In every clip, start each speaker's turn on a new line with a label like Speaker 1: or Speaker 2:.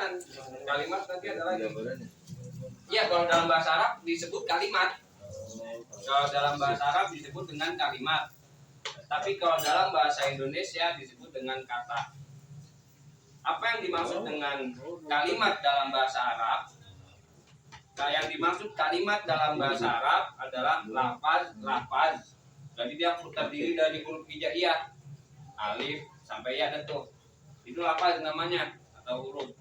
Speaker 1: susunan. Kalimat nanti ada lagi. Iya, kalau dalam bahasa Arab disebut kalimat. Kalau dalam bahasa Arab disebut dengan kalimat. Tapi kalau dalam bahasa Indonesia disebut dengan kata. Apa yang dimaksud dengan kalimat dalam bahasa Arab? Nah, yang dimaksud kalimat dalam bahasa Arab adalah lafaz. Jadi dia terdiri dari huruf hijaiyah, alif sampai ya itu lafaz namanya atau huruf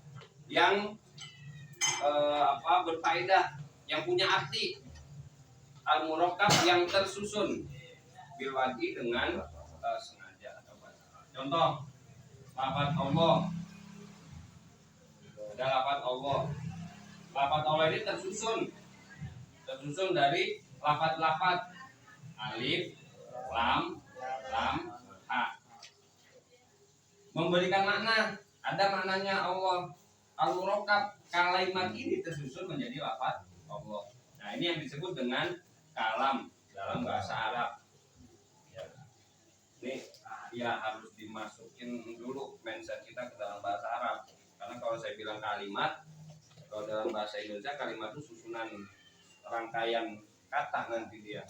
Speaker 1: yang berfaedah, yang punya arti, al-murakkab yang tersusun bil wadi dengan sengaja atau contoh lafaz Allah. Ada lafaz Allah. Lafaz Allah ini tersusun dari lafaz-lafaz alif, lam, ha. Memberikan makna, ada maknanya Allah. Al-murakkab, kalimat ini tersusun menjadi lafaz Allah. Nah, ini yang disebut dengan kalam dalam bahasa Arab. Ini ya harus dimasukin dulu mindset kita ke dalam bahasa Arab. Karena kalau saya bilang kalimat, kalau dalam bahasa Indonesia kalimat itu susunan rangkaian kata nanti dia.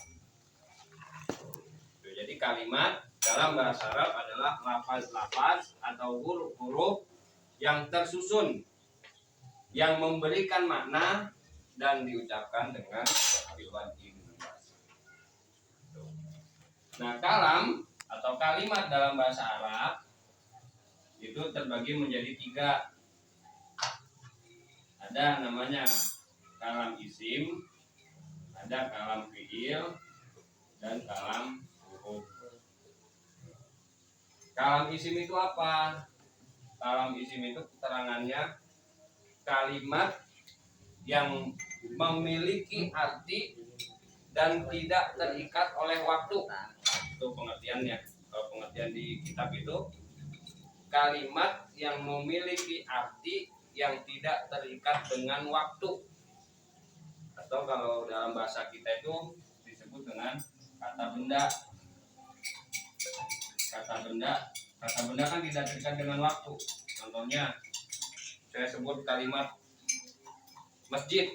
Speaker 1: Jadi kalimat dalam bahasa Arab adalah lafaz-lafaz atau huruf-huruf yang tersusun, yang memberikan makna dan diucapkan dengan bilwadi. Nah, kalam atau kalimat dalam bahasa Arab itu terbagi menjadi 3. Ada namanya kalam isim, ada kalam fiil, dan kalam huruf. Kalam isim itu apa? Kalam isim itu keterangannya kalimat yang memiliki arti dan tidak terikat oleh waktu. Itu pengertiannya. Kalau pengertian di kitab itu kalimat yang memiliki arti yang tidak terikat dengan waktu. Atau kalau dalam bahasa kita itu disebut dengan kata benda. Kata benda kan tidak terikat dengan waktu. Contohnya saya sebut kalimat masjid.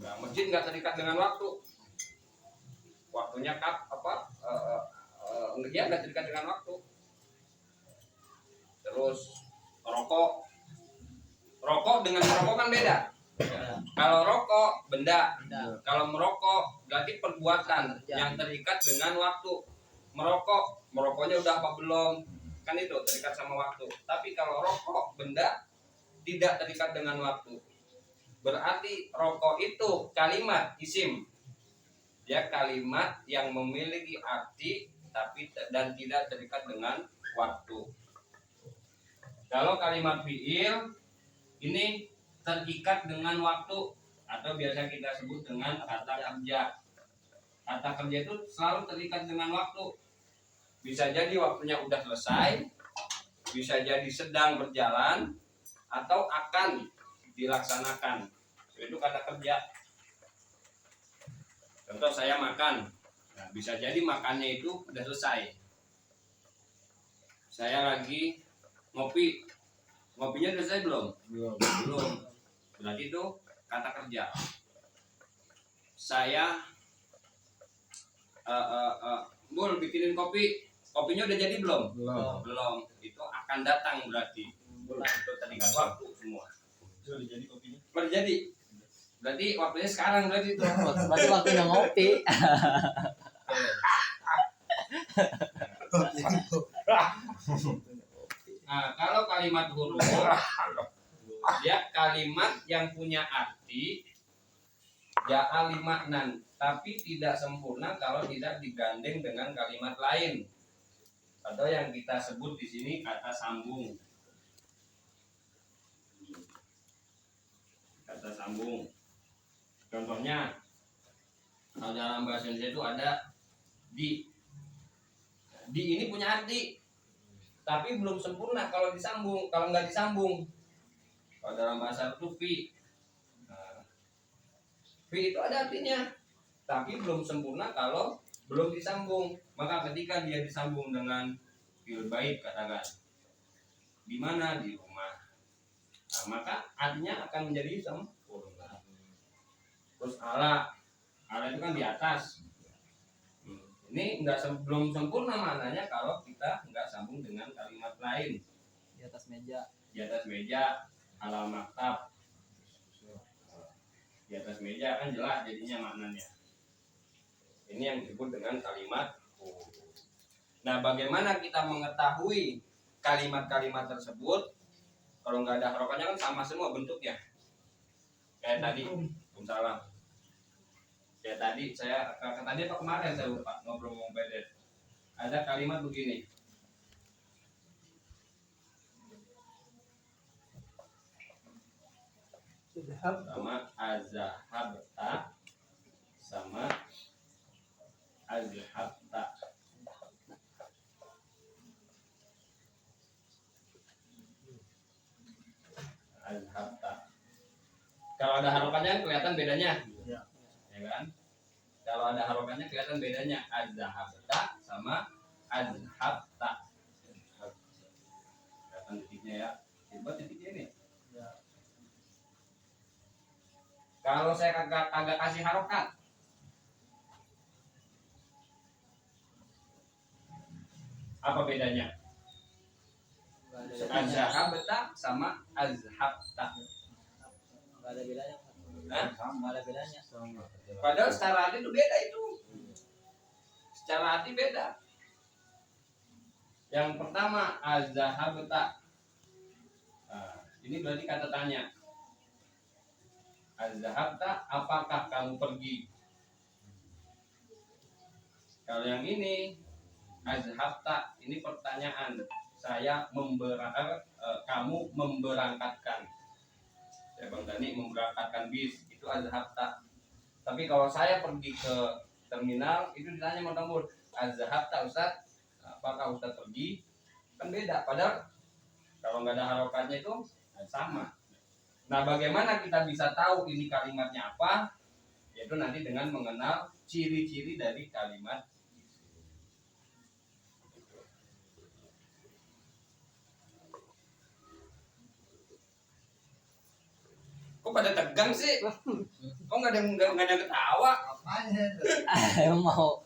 Speaker 1: Nah, masjid nggak terikat dengan waktu. Waktunya dia nggak terikat dengan waktu. Terus rokok dengan merokok kan beda. Kalau rokok benda, kalau merokok berarti perbuatan yang terikat dengan waktu. Merokoknya udah apa belum, kan itu terikat sama waktu. Tapi kalau rokok benda tidak terikat dengan waktu, berarti rokok itu kalimat isim. Dia kalimat yang memiliki arti tapi dan tidak terikat dengan waktu. Kalau kalimat fiil ini terikat dengan waktu atau biasa kita sebut dengan kata kerja. Kata kerja itu selalu terikat dengan waktu. Bisa jadi waktunya udah selesai, bisa jadi sedang berjalan, atau akan dilaksanakan. Itu kata kerja. Contoh saya makan. Nah, bisa jadi makannya itu udah selesai. Saya lagi ngopi. Ngopinya udah selesai belum? Belum. Berarti itu kata kerja. Saya Bul bikinin kopi. Kopinya udah jadi belum? Belum. Itu akan datang berarti. Itu terikat waktu semua. Itu udah jadi kopinya? Udah jadi. Berarti waktunya sekarang berarti itu.
Speaker 2: Berarti waktunya ngopi.
Speaker 1: Nah, kalau kalimat huruf, dia kalimat yang punya arti ja'a li maknan, tapi tidak sempurna kalau tidak digandeng dengan kalimat lain. Atau yang kita sebut di sini kata sambung. Kata sambung. Contohnya kalau dalam bahasa Indonesia itu ada di. Di ini punya arti, tapi belum sempurna kalau disambung. Kalau nggak disambung, kalau dalam bahasa itu fi. Fi itu ada artinya, tapi belum sempurna kalau belum disambung. Maka ketika dia disambung dengan fi'il baik, katakan di mana, di rumah. Nah, maka artinya akan menjadi sempurna. Terus ala itu kan di atas. Ini belum sempurna maknanya kalau kita nggak sambung dengan kalimat lain.
Speaker 2: Di atas meja.
Speaker 1: Di atas meja, ala maktab. Di atas meja kan jelas jadinya maknanya. Ini yang disebut dengan kalimat. Nah, bagaimana kita mengetahui kalimat-kalimat tersebut? Kalau nggak ada harokatnya kan sama semua bentuknya. Kayak tadi, salam. Kayak tadi tadi apa kemarin saya lupa ngobrol sama Bedet. Ada kalimat begini. Sama azhabta sama azhabta. Azhabta. Kalau ada harokatnya kelihatan bedanya. Ya kan? Kalau ada harokatnya kelihatan bedanya. Azhabta sama azhabta. Kelihatan titiknya ya. Coba titiknya ini. Kalau saya kagak kasih harokat, apa bedanya? Azhabta sama azhabta.
Speaker 2: Nggak ada bedanya.
Speaker 1: Hah?
Speaker 2: Nggak ada bedanya.
Speaker 1: Padahal secara arti itu beda itu. Secara arti beda. Yang pertama azhabta. Nah, ini berarti kata tanya. Azhabta, apakah kamu pergi? Kalau yang ini azhabta, ini pertanyaan. Kamu memberangkatkan. Ya Bang Dani memberangkatkan bis, itu azhabta. Tapi kalau saya pergi ke terminal, itu ditanya sama Tambur, azhabta Ustaz, apakah Ustaz pergi? Kan beda. Padahal kalau nggak ada harokatnya itu sama. Nah, bagaimana kita bisa tahu ini kalimatnya apa? Yaitu nanti dengan mengenal ciri-ciri dari kalimat. Kok pada tegang sih? Kok nggak ada yang ketawa?
Speaker 2: Emang mau.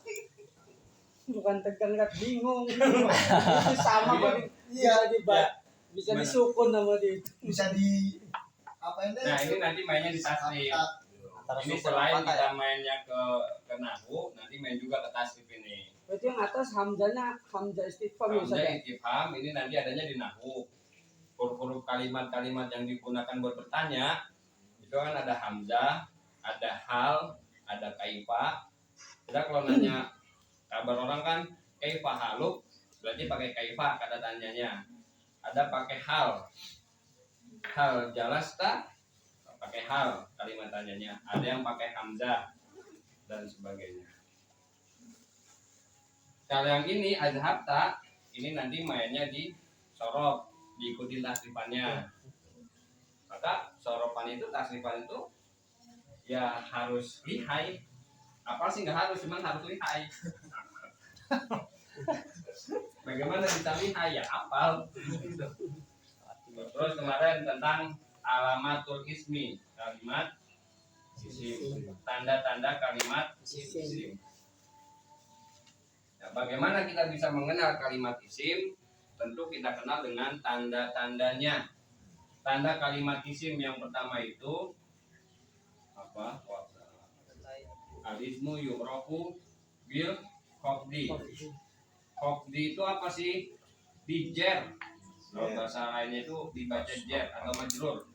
Speaker 3: Bukan tegang, nggak bingung. Itu sama kok. Iya, bisa disukun sama dia.
Speaker 4: Bisa di apa ini?
Speaker 1: Nah, ini nanti mainnya di tasrif. Ini selain kita mainnya ke nahu, nanti main juga ke tasrif ini.
Speaker 3: Berarti yang atas hamzahnya hamzah istifham ya Ustaz.
Speaker 1: Hamzah istifham ini nanti adanya di nahu. Huruf-huruf kalimat-kalimat yang digunakan buat bertanya itu kan ada hamzah, ada hal, ada kaifa. Jadi kalau nanya kabar orang kan kaifa haluk, berarti pakai kaifa kata tanyanya. Ada pakai hal jelas tak? Pakai hal kalimat tanyanya. Ada yang pakai hamzah dan sebagainya. Kalau yang ini azhabta, ini nanti mainnya di sorof, diikuti tasrifannya. Maka sorofan itu, tasrifan itu ya harus lihai. Apa sih nggak harus, cuman harus lihai. Bagaimana bisa lihai ya apal. Terus kemarin tentang alamatul ismi, kalimat isim, tanda-tanda kalimat isim. Nah, bagaimana kita bisa mengenal kalimat isim? Tentu kita kenal dengan tanda-tandanya. Tanda kalimat isim yang pertama itu apa? Al-ismu yu'rafu bil khafdi. Khafdi itu apa sih? Dijer. Kalau bahasa lainnya itu dibaca jer atau majrur.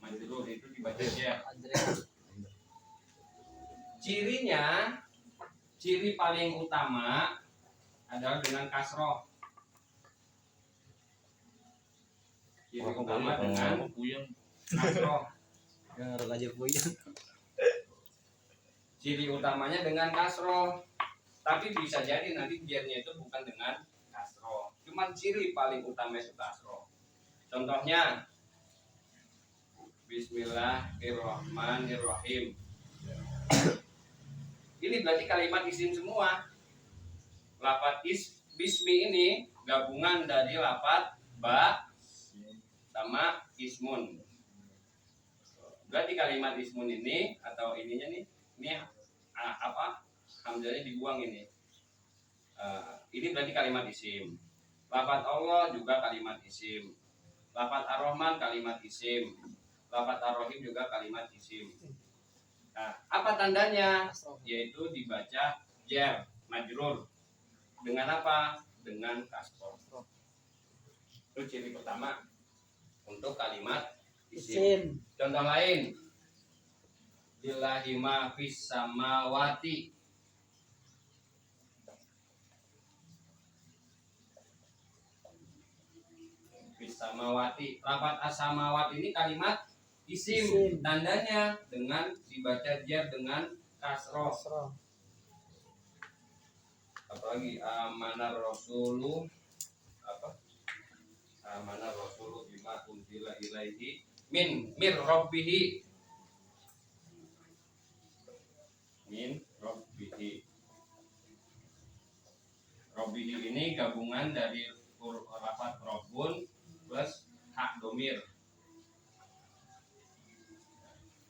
Speaker 1: Majrur itu dibaca jer. Cirinya, ciri paling utama adalah dengan kasroh. Ciri utama dengan kasroh.
Speaker 2: Ngaruh aja puyeng.
Speaker 1: Ciri utamanya dengan kasroh. Tapi bisa jadi nanti jernya itu bukan dengan kasroh. Cuman ciri paling utama itu kasroh. Contohnya Bismillahirrahmanirrahim. Ini berarti kalimat isim semua. Lafaz bismi ini gabungan dari lafaz ba sama ismun. Berarti kalimat ismun ini atau ininya nih, ini apa? Hamzahnya dibuang ini. Ini berarti kalimat isim. Lafaz Allah juga kalimat isim. Lafaz Ar-Rahman kalimat isim. Lafaz Ar-Rahim juga kalimat isim. Nah, apa tandanya? Yaitu dibaca jar, majrur. Dengan apa? Dengan kasroh. Itu ciri pertama untuk kalimat isim. Contoh lain, lillahi ma fis samawati. Fis samawati. Lafaz as-samawati ini kalimat isim. Tandanya dengan dibaca jar dengan kasroh. Apalagi amanar rasulu apa? Amanar rasulu bima unzila ilaihi min rabbihi. Min rabbihi. Rabbihi ini gabungan dari lafaz rabbun plus hak domir.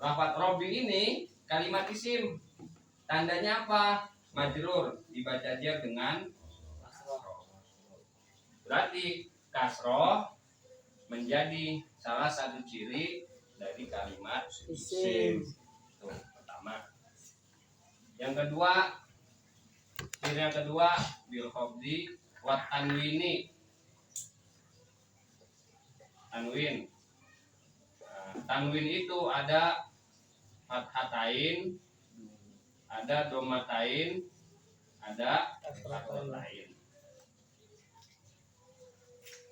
Speaker 1: Lafaz rabbi ini kalimat isim. Tandanya apa? Majrur, dibaca jar dengan kasroh. Berarti kasroh menjadi salah satu ciri dari kalimat isim. Itu pertama. Yang kedua, ciri yang kedua bil khafdi wa tanwini. Tanwin. Tanwin itu ada fathatain, ada domatain, ada kasratain.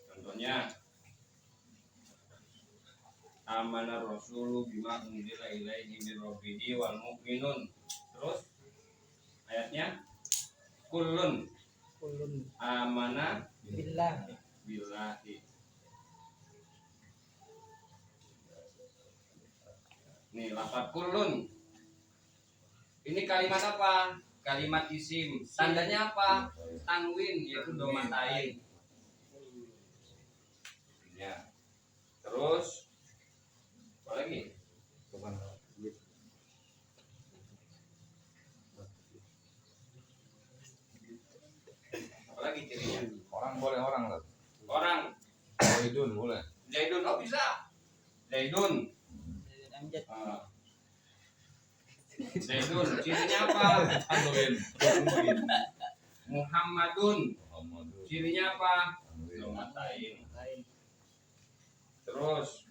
Speaker 1: Contohnya amana rasulu bima unzila ilaihi min rabbihi wal mu'minun. Terus ayatnya kullun amana billahi. Nih lafaz kullun. Ini kalimat apa? Kalimat isim. Tandanya apa? Tanwin, yaitu domatain. Ya. Terus apa lagi? Apa lagi cirinya?
Speaker 5: Orang boleh orang lah.
Speaker 1: Orang.
Speaker 5: Zaidun boleh.
Speaker 1: Zaidun, oh bisa. Zaidun. Zaidun, cirinya apa?
Speaker 5: Tanwin.
Speaker 1: Muhammadun, cirinya apa? Domatain. Terus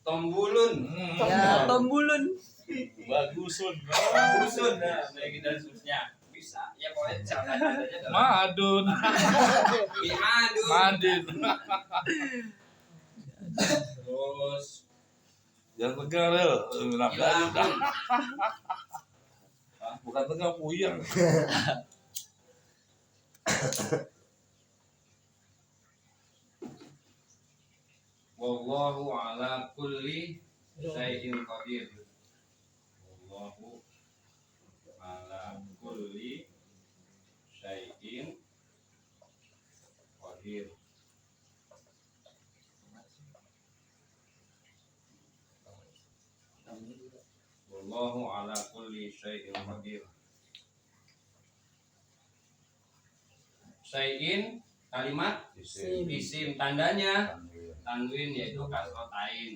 Speaker 1: Tombulun.
Speaker 2: Ya, tombulun.
Speaker 5: Bagusun.
Speaker 1: Bagusun, nah, lagi dan seterusnya. Bisa, ya pokoknya jangan adanya dalam
Speaker 5: Madun.
Speaker 1: Biadun.
Speaker 5: Madin.
Speaker 1: Terus
Speaker 5: Jangan tegang Rel.
Speaker 1: Ilahun.
Speaker 5: Bukan tegang puyeng.
Speaker 1: Wallahu ala kulli syai'in qadir. Wallahu ala kulli syai'in qadir. Wallahu ala kulli syai'in qadir. Syai'in kalimat isim, tandanya tanwin yaitu kasrotain.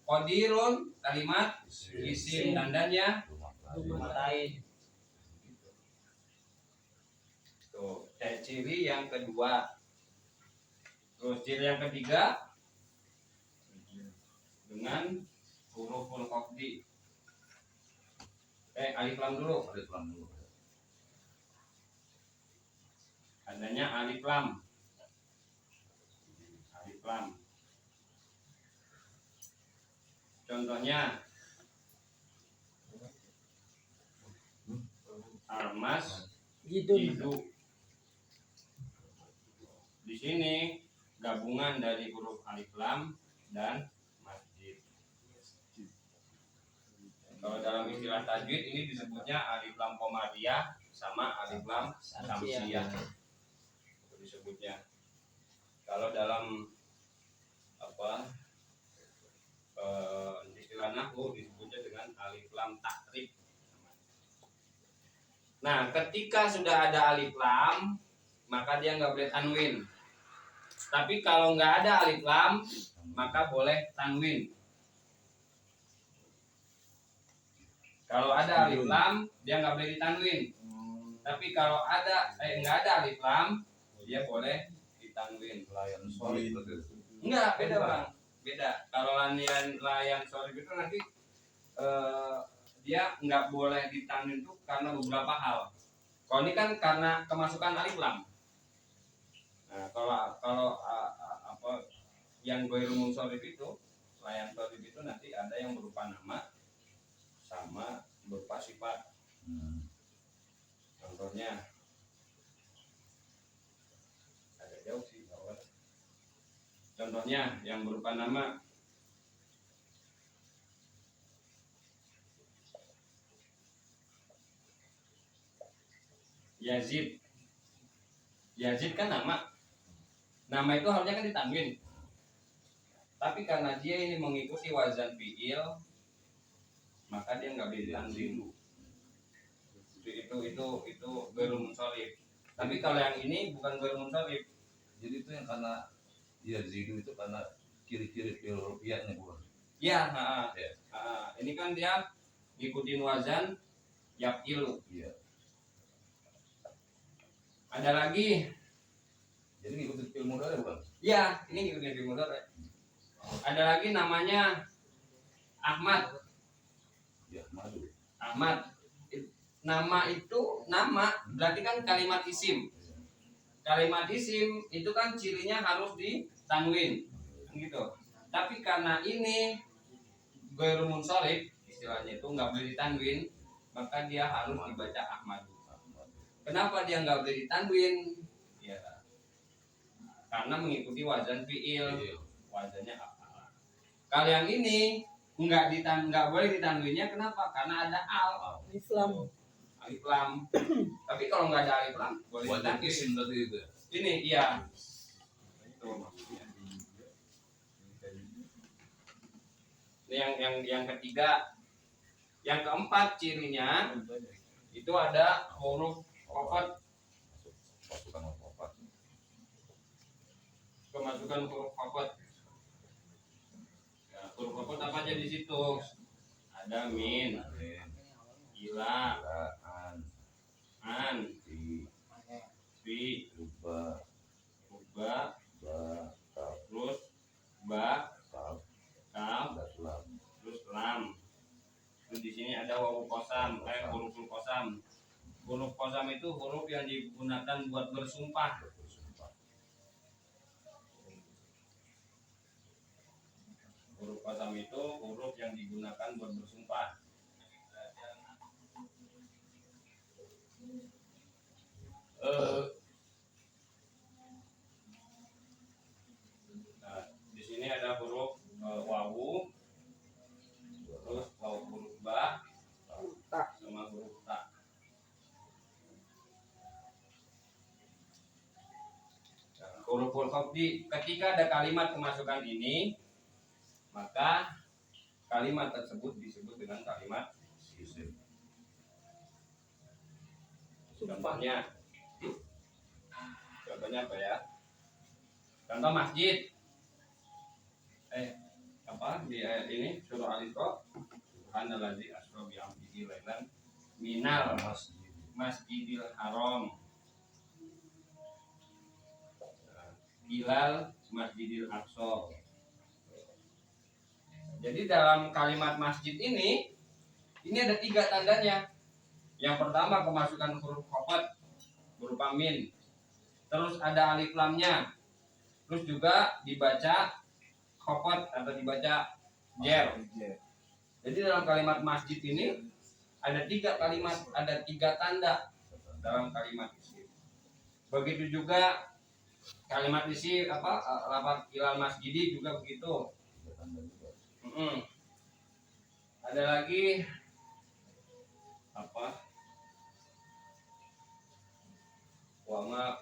Speaker 1: Qadirun kalimat isim, tandanya
Speaker 2: Domatain.
Speaker 1: tuh. Ciri yang kedua. Terus ciri yang ketiga dengan huruful khafdi. Alif lam dulu.
Speaker 5: Alif lam dulu.
Speaker 1: Adanya alif lam. Alif lam. Contohnya Almas Hidu. Di sini gabungan dari huruf alif lam dan masjid. Kalau dalam istilah tajwid ini disebutnya alif lam qomariyah sama alif lam samsiyah. Itu disebutnya. Kalau dalam apa istilah nahwu disebutnya dengan alif lam takrib. Nah, ketika sudah ada alif lam, maka dia nggak boleh tanwin. Tapi kalau nggak ada alif lam, maka boleh tanwin. Kalau ada alif lam, dia nggak boleh ditanwin. Tapi kalau nggak ada alif lam, dia boleh ditanwin.
Speaker 5: Layan sorry itu.
Speaker 1: Enggak, beda bang, beda. Kalau layan sorry itu nanti dia nggak boleh ditanwin itu karena beberapa hal. Kalau ini kan karena kemasukan alif lam. Nah, kalau yang ghairu munsharif itu, layan sorry itu nanti ada yang berupa nama sama berupa sifat. Contohnya agak jauh sih. Contohnya yang berupa nama Yazid. Yazid kan nama. Nama itu harusnya kan ditanwin. Tapi karena dia ini mengikuti wazan fi'il, maka dia nggak boleh ditanwin. Itu ghairu munsharif. Tapi kalau yang ini bukan ghairu munsharif.
Speaker 5: Jadi itu yang karena zidu itu karena ciri-ciri fi'il rupiahnya bukan.
Speaker 1: Ya,
Speaker 5: Ya.
Speaker 1: ini kan dia ngikutin wazan yafilu.
Speaker 5: Iya.
Speaker 1: Ada lagi,
Speaker 5: Jadi ngikutin fi'il mudhari bukan?
Speaker 1: ya ini ngikutin fi'il mudhari. Ada lagi namanya Ahmad.
Speaker 5: Ya, madu.
Speaker 1: Ahmad. Nama itu nama berarti kan kalimat isim. Kalimat isim itu kan cirinya harus ditanwin, gitu. Tapi karena ini ghairu munsharif, istilahnya itu nggak boleh ditanwin, maka dia harus dibaca Ahmad. Kenapa dia nggak boleh ditanwin? Ya, karena mengikuti wazan fi'il, wazannya apa? Kalau yang ini nggak boleh ditanwinnya, kenapa? Karena ada al.
Speaker 3: Islam.
Speaker 1: Alif lam. Tapi kalau nggak ada alif lam, boleh
Speaker 5: Wajib
Speaker 1: ditanwin.
Speaker 5: isim tadi itu.
Speaker 1: Ini iya. Itu maksudnya. Ini yang ketiga. Yang keempat cirinya itu ada huruf qafat,
Speaker 5: Pasukan apa?
Speaker 1: kemasukan huruf qafat. Ya, huruf qafat apa aja di situ? Ada min, ila, an, fi,
Speaker 5: Lupa,
Speaker 1: uba,
Speaker 5: ba, kaf,
Speaker 1: terus ba,
Speaker 5: kaf,
Speaker 1: kaf,
Speaker 5: lam.
Speaker 1: terus lam. Terus di sini ada wawu kosam, huruf kosam. Huruf kosam itu huruf yang digunakan buat bersumpah. Huruf kosam itu huruf yang digunakan buat bersumpah. Nah, di sini ada huruf wawu, terus huruf ba, sama huruf ta. Nah, huruf khafdi, ketika ada kalimat kemasukan ini, maka kalimat tersebut disebut dengan kalimat isim. Contohnya apa ya? Contoh masjid. Apa di ayat ini surah Al-Isra, subhanallazi asra bi 'abdihi lailan minal masjidil haram ilal masjidil aqsa. Jadi dalam kalimat masjid ini ada 3 tandanya. Yang pertama kemasukan huruf khafat berupa min. Terus ada alif lamnya. Terus juga dibaca khafat atau dibaca jer. Jadi dalam kalimat masjid ini ada 3 kalimat, ada 3 tanda dalam kalimat isim. Begitu juga kalimat isim lafaz ilal masjidi juga begitu. Ada lagi apa? Wa ma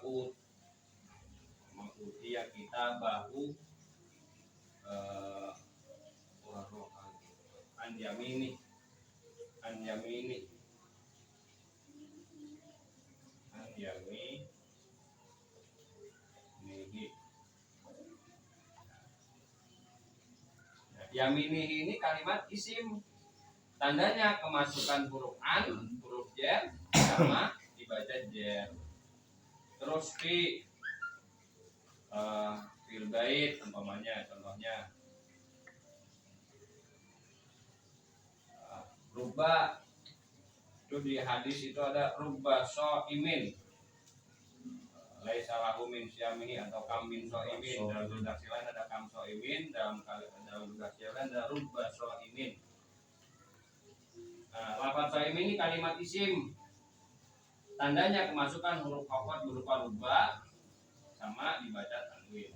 Speaker 1: utiya kitabahu An-Yamini Yamini ini kalimat isim, tandanya kemasukan huruf an, huruf jer, sama dibaca jer. Terus fi fil bait umpamanya, contohnya rubba itu di hadis itu ada rubba imin laisa lahu min syamihi atau kam min imin. Dalam redaksi lain ada kam imin, dalam redaksi lain ada rubba imin. Lafaz imin ini kalimat isim, tandanya kemasukan huruf khafat berupa rubba sama dibaca tanwin.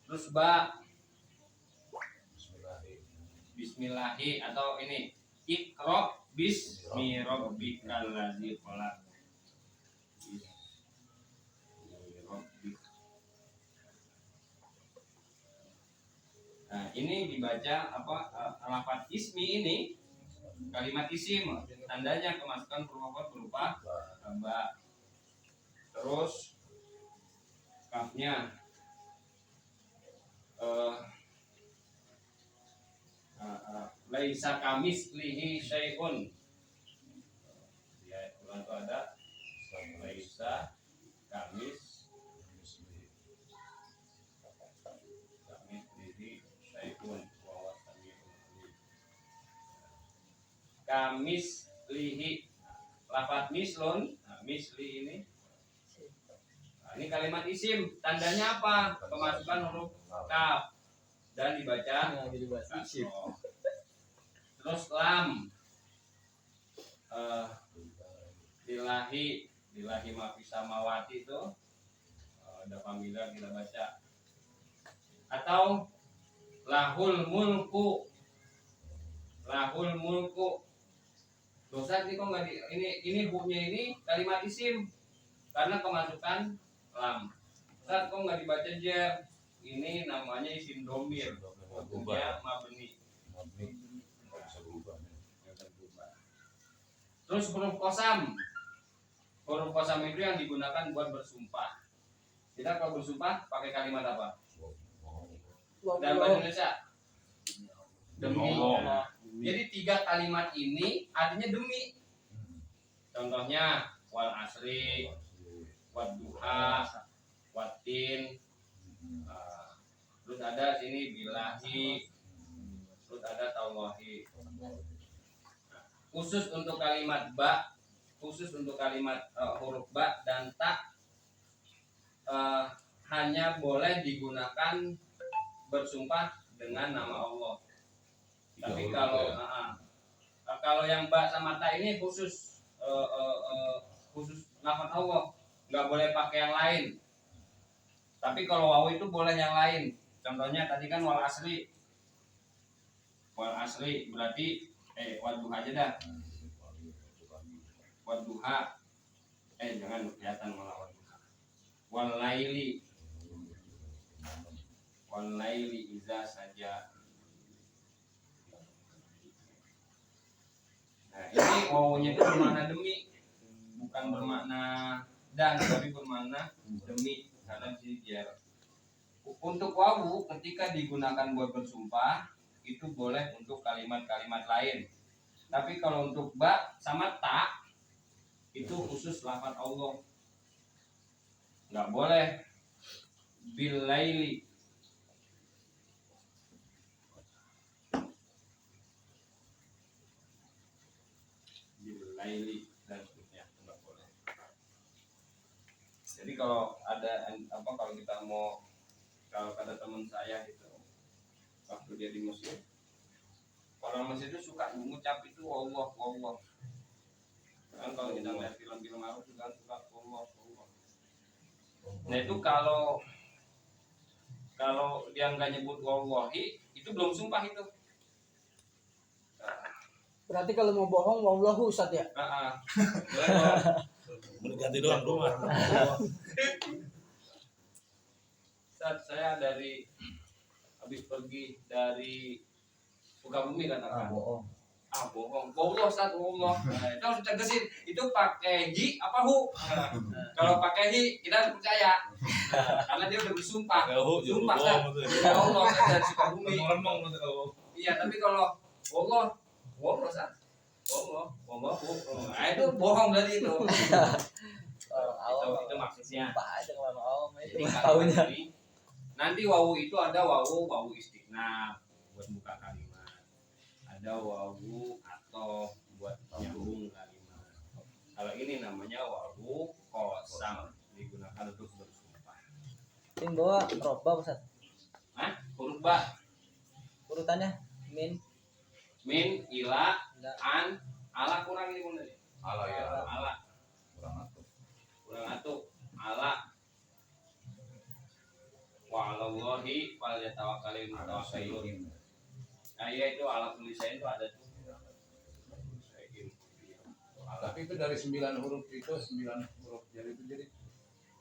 Speaker 1: Terus ba bismillahi atau ini Iqra bismi rabbikal ladzi khalaq. Nah, ini dibaca lafaz ismi ini kalimat isim, tandanya kemasukan huruf berupa ba. Terus kafnya laisa kamislihi syai'un. Ya, itu ada laisa kamislihi syai'un wa huwa samiul alim. Kamislihi lafaz mislun, misli ini. Ini kalimat isim, tandanya apa? Kemasukan huruf kaf dan dibaca isim. Terus lam lillahi ma fis samawati itu ada panggilan kita baca. Atau lahul mulku dosa ini kok nggak ini hukumnya ini kalimat isim karena kemasukan lam. Saat kok nggak dibaca jer, ini namanya isim domir, hukumnya mabni. Terus huruf kosam itu yang digunakan buat bersumpah. Kita kalau bersumpah pakai kalimat apa? Dalam bahasa Indonesia demi. Jadi 3 kalimat ini artinya demi. Contohnya wal asri, wad duha, watin. Terus ada sini bilahi, terus ada tawahi. Khusus untuk kalimat ba, huruf ba dan ta hanya boleh digunakan bersumpah dengan nama Allah. Tapi kalau yang ba sama ta ini khusus nama Allah, nggak boleh pakai yang lain. Tapi kalau wawu itu boleh yang lain. Contohnya tadi kan wal asri berarti wadduha aja dah. Wadduha jangan kelihatan malah wadduha. Wal laili iza saja. Nah, ini wawunya itu bermakna demi, bukan bermakna dan, tapi bermakna demi karena dijar. Untuk wawu ketika digunakan buat bersumpah itu boleh untuk kalimat-kalimat lain. Tapi kalau untuk ba sama ta itu khusus lafaz Allah. Nggak boleh bil laili. Dan seterusnya nggak boleh. Jadi kalau ada kalau kita mau, kalau kata teman saya itu waktu dia di Mesir, orang Mesir itu suka mengucap itu Allah kan. Kalau kita lihat film-film Arab juga suka Allah. Nah itu kalau dia nggak nyebut wallahi itu belum sumpah itu.
Speaker 3: Berarti kalau mau bohong wallahu Ustaz ya?
Speaker 6: Ganti doang rumah.
Speaker 1: Saat saya dari habis pergi dari Sukabumi katakan.
Speaker 4: bohong.
Speaker 1: Bohong. Bohong Ustaz, bohong. Nah, itu harus tegesin. Itu pakai ji apa hu? Nah, kalau pakai hi kita harus percaya. Nah, karena dia udah bersumpah. Sumpah Ustaz. Ya Allah saya dari Sukabumi. Iya, tapi kalau bohong, bohong Ustaz. Bohong. Nah, itu bohong dari itu. Itu maksudnya.
Speaker 2: Pak aja kalau mau
Speaker 1: Jadi
Speaker 2: itu
Speaker 1: kalimat
Speaker 2: tahunya.
Speaker 1: ini, nanti wawu itu ada wawu istiqnaf buat buka kalimat, ada wawu atau buat nyambung kalimat. Kalau ini namanya wawu qasam, digunakan untuk bersumpah.
Speaker 2: Yang bawa roba Ustaz.
Speaker 1: Huruf ba,
Speaker 2: Urutannya min,
Speaker 1: min, ila,
Speaker 2: la,
Speaker 1: an, ala kurang ini bunda.
Speaker 5: Ala ya.
Speaker 1: Ala
Speaker 5: Kurang atuh.
Speaker 1: kurang atuh, ala. Wa 'alallahi falyatawakkalul mutawakkilun. Nah, iya itu alat tulisan itu ada tuh.
Speaker 5: Tapi itu dari 9 huruf itu 9 huruf jadi itu jadi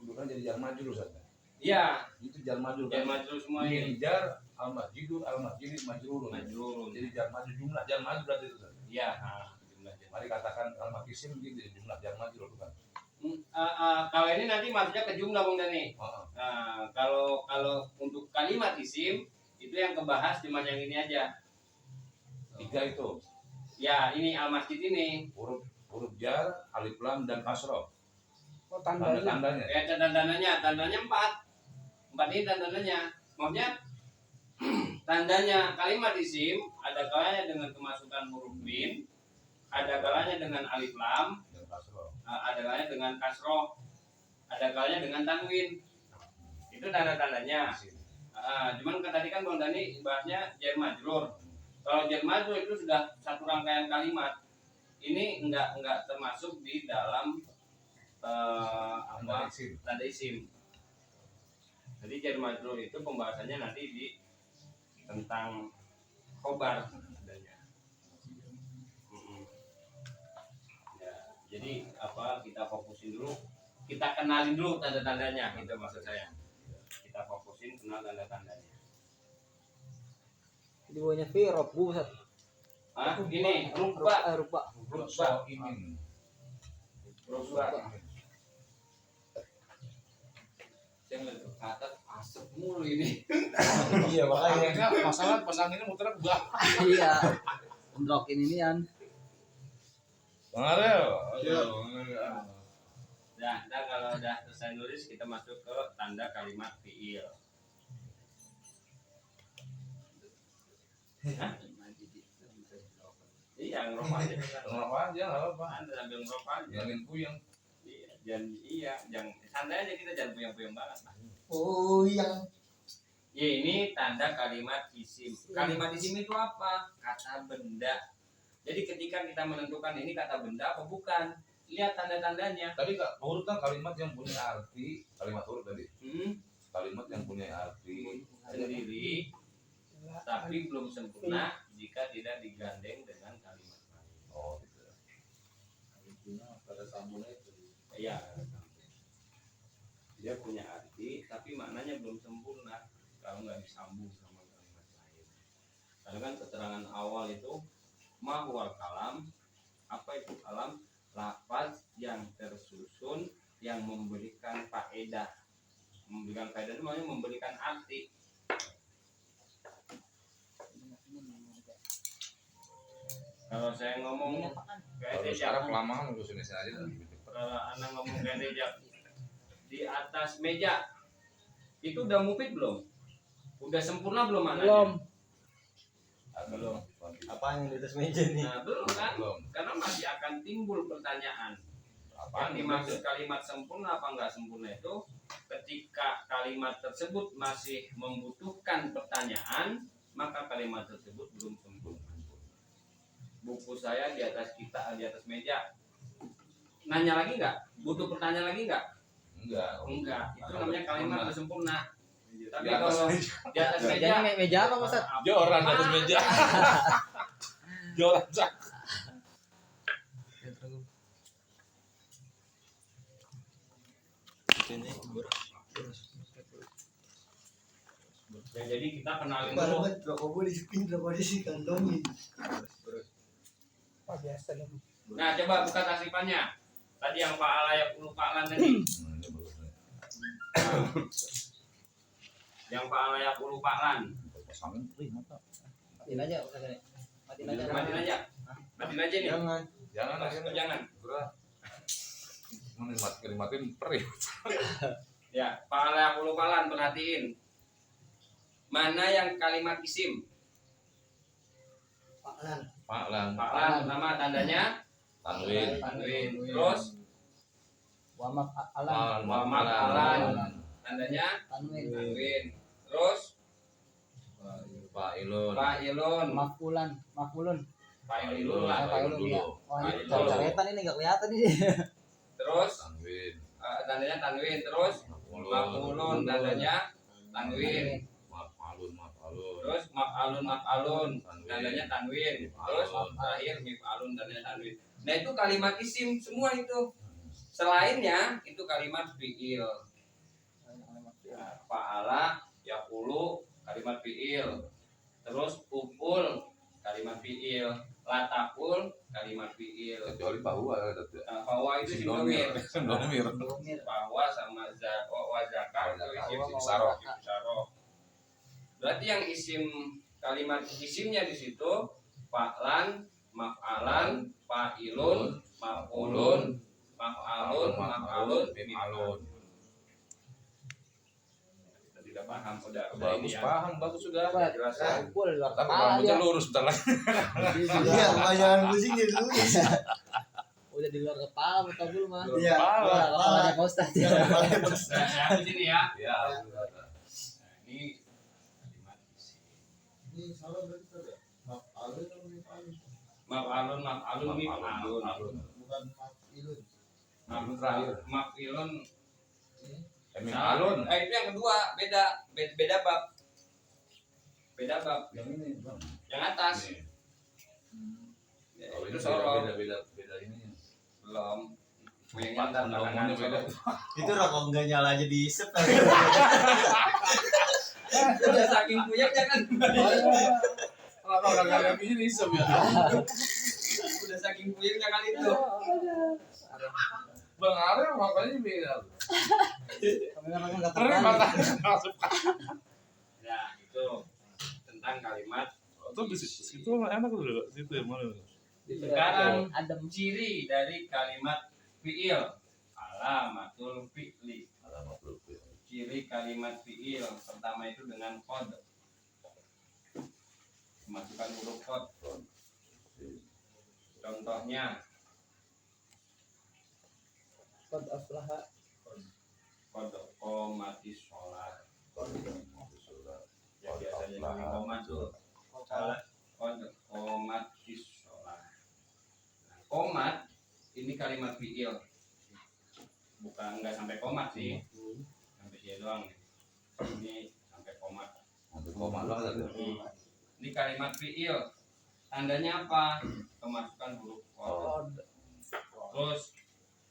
Speaker 5: bukan jadi jar majrur saja.
Speaker 1: Iya,
Speaker 5: Itu jar majrur.
Speaker 1: jar majrur semua ini.
Speaker 5: Min jar al masjidu al masjid majrurun.
Speaker 1: Majrurun.
Speaker 5: Jadi jar majrur jumlah jar majrur berarti itu. Saja.
Speaker 1: Iya, jumlah jar.
Speaker 5: Mari katakan al makisim gitu jumlah jar majrur bukan.
Speaker 1: Kalau ini nanti masuknya ke jumlah Bung Dani.
Speaker 5: Heeh.
Speaker 1: Nah, kalau untuk kalimat isim itu yang kebahas cuma yang ini aja.
Speaker 5: 3 itu
Speaker 1: Ya, ini al-masjid ini.
Speaker 5: huruf jar, alif lam dan kasroh.
Speaker 3: Oh, tandanya.
Speaker 5: Tanda-tandanya.
Speaker 1: Ya, tandanya 4. 4 ini tandanya. Maksudnya tandanya kalimat isim ada kalanya dengan kemasukan huruf min, ada kalanya dengan alif lam,
Speaker 5: Dan kasroh.
Speaker 1: ada kalanya dengan kasroh, ada kalanya dengan tanwin. Itu tanda-tandanya. Cuman tadi kan Bang Dani bahasnya jar majrur. Kalau jar majrur itu sudah satu rangkaian kalimat. Ini enggak termasuk di dalam tanda isim. Jadi jar majrur itu pembahasannya nanti di tentang khobar adanya. Ya, jadi kita fokusin dulu, kita kenalin dulu tanda-tandanya, itu maksud saya. Kita fokusin kenal tanda-tandanya.
Speaker 2: di bawahnya fi robbu Ustaz.
Speaker 1: Ini rupa
Speaker 2: Rupa.
Speaker 5: Rupa ini.
Speaker 1: Saya ngeliat ke atas asap mulu ini.
Speaker 5: Iya makanya masalah pasang ini muter ke belakang.
Speaker 2: Iya. Unlokin ini an.
Speaker 1: Nah, kalau udah selesai nulis kita masuk ke tanda kalimat fiil. Iya, ngerokok aja.
Speaker 5: Kenapa aja nggak apa-apa.
Speaker 1: Anda sambil ngerokok aja.
Speaker 5: Jangan puyeng.
Speaker 1: Jangan santai aja, kita jangan puyeng-puyeng banget.
Speaker 4: Oh yang
Speaker 1: Ya, ini tanda kalimat isim. Kalimat isim itu apa? Kata benda. Jadi ketika kita menentukan ini kata benda apa bukan, lihat tanda-tandanya.
Speaker 5: Tadi Kak, huruf kan kalimat yang punya arti, kalimat huruf tadi.
Speaker 1: Hmm,
Speaker 5: Kalimat yang punya arti.
Speaker 1: sendiri, tapi belum sempurna jika tidak digandeng dengan kalimat lain.
Speaker 5: Oh, gitu.
Speaker 1: Iya. Dia punya arti, tapi maknanya belum sempurna kalau nggak disambung sama kalimat lain. Karena kan keterangan awal itu mahwal kalam, apa itu kalam? Lafaz yang tersusun yang memberikan faedah. Memberikan faedah itu maksudnya memberikan arti. Kalau saya ngomong kayak
Speaker 5: Kalau
Speaker 1: Dejak,
Speaker 5: sekarang kelamaan udah sini aja dah.
Speaker 1: kalau anak ngomong kayak Dejak di atas meja, itu udah mufid belum? Udah sempurna belum maknanya?
Speaker 2: Belum.
Speaker 1: Belum.
Speaker 2: Apaan yang di atas meja nih?
Speaker 1: Nah, belum kan?
Speaker 5: Belum.
Speaker 1: Karena masih akan timbul pertanyaan.
Speaker 5: Apaan
Speaker 1: Yang dimaksud kalimat sempurna apa enggak sempurna itu ketika kalimat tersebut masih membutuhkan pertanyaan, maka kalimat tersebut belum sempurna. Buku saya di atas di atas meja. Nanya lagi enggak? Butuh pertanyaan lagi enggak?
Speaker 5: Enggak.
Speaker 1: Enggak. Itu namanya kalimat udah sempurna. Tapi
Speaker 5: Di atas
Speaker 1: kalau
Speaker 5: meja.
Speaker 1: di atas meja,
Speaker 2: Mejanya meja apa Ustaz?
Speaker 5: Joran di atas meja. Joran Cak.
Speaker 1: Ya, jadi kita kenalin
Speaker 4: Baru
Speaker 1: dulu.
Speaker 4: banget rokok gue dipindah pada si kantongin.
Speaker 3: Apa biasa lah.
Speaker 1: Nah, coba buka tasipannya. Tadi yang Pak Alayak Ulu Pak Lan tadi. Yang Pak Alayak Ulu Pak Lan.
Speaker 2: Matiin aja Ustaz ini. Matiin aja.
Speaker 1: Matiin aja. Matiin aja nih.
Speaker 2: Jangan.
Speaker 5: Jangan
Speaker 1: Oh, jangan.
Speaker 5: Matiin perih.
Speaker 1: Ya, Pak Alayak Ulu Pak Lan, perhatiin. Mana yang kalimat isim?
Speaker 4: Pak Lan.
Speaker 5: Pak Lang.
Speaker 1: Pak Lan pertama tandanya
Speaker 5: Tanwin.
Speaker 1: tanwin. Terus
Speaker 2: Wa mak alan.
Speaker 1: wa ma'alan tandanya
Speaker 2: Tanwin.
Speaker 1: tanwin. Terus
Speaker 5: Pak Ilun.
Speaker 1: fa'ilun.
Speaker 2: Maf'ulan. Maf'ulun.
Speaker 1: Fa'ilun lah.
Speaker 2: Fa'ilun ya. Wah, ini
Speaker 1: Fa'ilun.
Speaker 2: coretan ini enggak kelihatan ini.
Speaker 1: Terus
Speaker 5: Tanwin.
Speaker 1: tandanya tanwin. Terus maf'ulun tandanya tanwin.
Speaker 5: Maf'alun.
Speaker 1: Terus maf'alun tandanya tanwin. Terus terakhir mif'alun tandanya tanwin. Nah, itu kalimat isim semua itu. Selainnya itu kalimat fi'il. Nah, fa'ala, yaqulu kalimat fi'il. Terus uful kalimat fi'il. Lataqul kalimat fi'il.
Speaker 5: Kecuali bahwa ada
Speaker 1: Nah, bahwa itu sindomir.
Speaker 5: Sindomir.
Speaker 1: Bahwa sama wa zakat itu isim
Speaker 5: Isyarah.
Speaker 1: isyarah. Berarti yang isim kalimat isimnya di situ fa'lan, maf'alan, fa'ilun, maf'ulun, maf'alun, mif'alun. Kita tidak paham udah
Speaker 5: Bagus
Speaker 1: ini ya.
Speaker 5: paham, bagus sudah.
Speaker 2: Coba
Speaker 1: Jelas ya.
Speaker 2: kumpul luar
Speaker 5: Tapi
Speaker 2: kepala
Speaker 5: rambutnya
Speaker 2: dia.
Speaker 5: lurus bentar lagi.
Speaker 4: Iya, kebanyakan pusing dia dulu.
Speaker 2: Udah di luar kepala betul dulu mah.
Speaker 4: Iya.
Speaker 2: Luar kepalanya Pak Ustaz.
Speaker 1: Nah, saya di sini ya.
Speaker 5: Ya.
Speaker 1: Nah, ini kalimat isim.
Speaker 4: Ini salah berarti tadi. Maf'alun atau mif'alun?
Speaker 1: Maf'alun, mif'alun.
Speaker 4: Bukan maf'ilun.
Speaker 1: Maf'ilun.
Speaker 5: Mif'alun.
Speaker 1: Itu yang kedua, beda bab. Beda bab.
Speaker 5: Yang ini, Bang.
Speaker 1: Yang atas.
Speaker 5: Nih.
Speaker 1: Ya,
Speaker 5: Kalau
Speaker 1: itu
Speaker 5: ini
Speaker 1: sorong.
Speaker 5: beda ini.
Speaker 1: Belum. Yang
Speaker 5: Empat
Speaker 1: ntar belakangan
Speaker 5: ngomongnya beda.
Speaker 1: sorong.
Speaker 4: Itu rokok enggak nyala aja diisep.
Speaker 1: Udah saking puyengnya kan.
Speaker 5: Kalau orang kalian ini isem ya.
Speaker 1: Udah saking puyengnya kan itu.
Speaker 5: Bang Arif makanya beda.
Speaker 2: Kamera enggak
Speaker 5: Perih
Speaker 2: terang.
Speaker 5: makanya.
Speaker 1: Ya, itu tentang kalimat.
Speaker 6: Itu di situ enak dulu, situ yang mana?
Speaker 1: Sekarang
Speaker 2: adem.
Speaker 1: ciri dari kalimat fi'il. Alamatul fi'li. Ciri kalimat fi'il pertama itu dengan qad. Masukkan huruf qad. Contohnya
Speaker 2: Qad aflaha.
Speaker 1: qad qomatis sholat. Ya biasanya di qomat tuh. Qad qomatis sholat. Nah, qomat ini kalimat fi'il. Bukan enggak sampai qomat sih. Sampai sini doang nih. Ini sampai qomat. Ini kalimat fi'il. Tandanya apa? Kemasukan huruf qad. Terus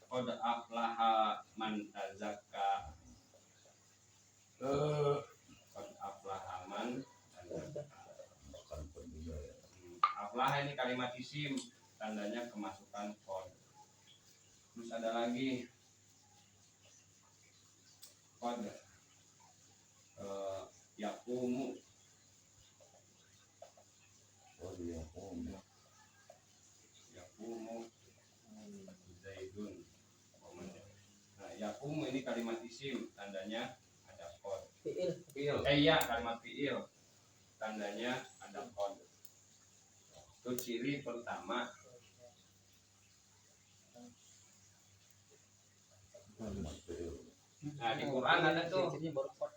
Speaker 1: qad aflaha man tazakka. Qad aflaha man tazakka. Aflaha ini kalimat isim, tandanya kemasukan qad. Terus ada lagi qad yaqumu. Yaqumu Zaidun. Nah, yaqumu ini kalimat isim, tandanya ada qad.
Speaker 2: Fi'il.
Speaker 1: Iya, kalimat fi'il, tandanya ada qad. Itu ciri pertama. Nah, di Quran ada tuh
Speaker 2: Cirinya baru qad.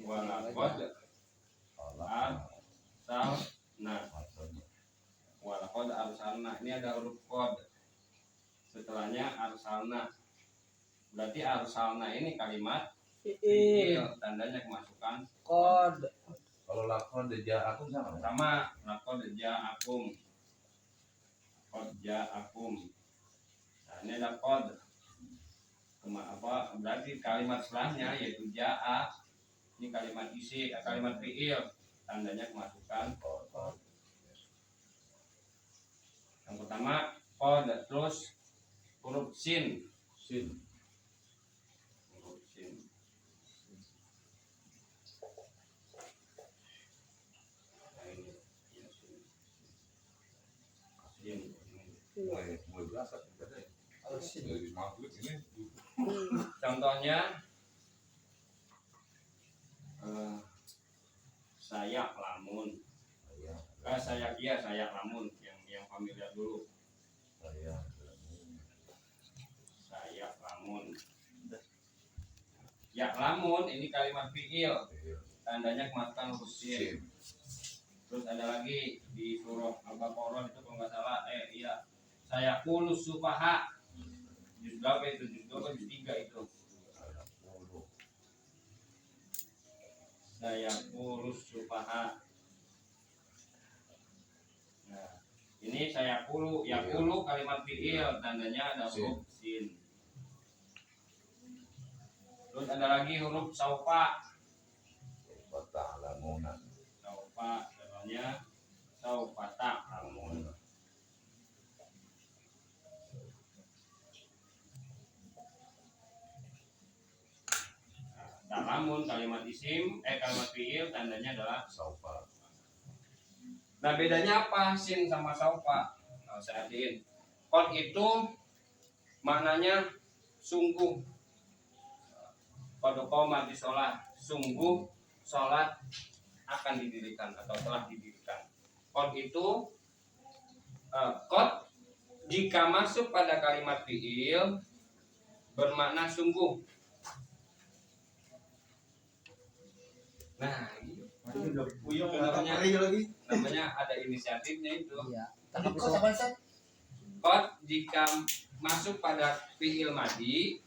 Speaker 1: wala qad arsalna. Wala qad arsalna. Ini ada huruf qad. Setelahnya arsalna. Berarti arsalna ini kalimat
Speaker 2: Fi'il.
Speaker 1: fi'il, tandanya kemasukan
Speaker 2: Qad.
Speaker 5: Kalau lakon deja aku sama.
Speaker 1: sama. Laqad ja'akum. Qad ja'akum. Nah, ini ada qad. Berarti kalimat setelahnya yaitu jaa, ini kalimat isi, kalimat fiil, tandanya kemasukan qad. Yang pertama qad, terus huruf sin. Huruf sin. Nah, ini ya, sin.
Speaker 5: Mulai berasa sebenarnya. Dari maghrib ini
Speaker 1: Contohnya saya lamun. Saya lamun yang familiar dulu. Saya lamun. Ya lamun ini kalimat fiil. Tandanya kemasukan huruf sin. Terus ada lagi di surah Al-Baqarah itu kalau nggak salah iya. Saya kulus sufaha. Juz berapa itu? Juz 2 juz 3 itu. Saya kulus sufaha. Nah, ini saya kulu, ya kulu kalimat fiil, tandanya ada huruf sin. Terus ada lagi huruf saufa. Saufa, contohnya saufa ta'lamun. Lamun kalimat isim, kalimat fiil, tandanya adalah saufa. Nah bedanya apa sin sama saufa? Nah, saya artiin. Qad itu maknanya sungguh. Qad qomati sholat, sungguh sholat akan didirikan atau telah didirikan. Qad itu qad jika masuk pada kalimat fiil bermakna sungguh. Nah, namanya ada inisiatifnya itu.
Speaker 2: Iya.
Speaker 1: Qad jika masuk pada fiil madi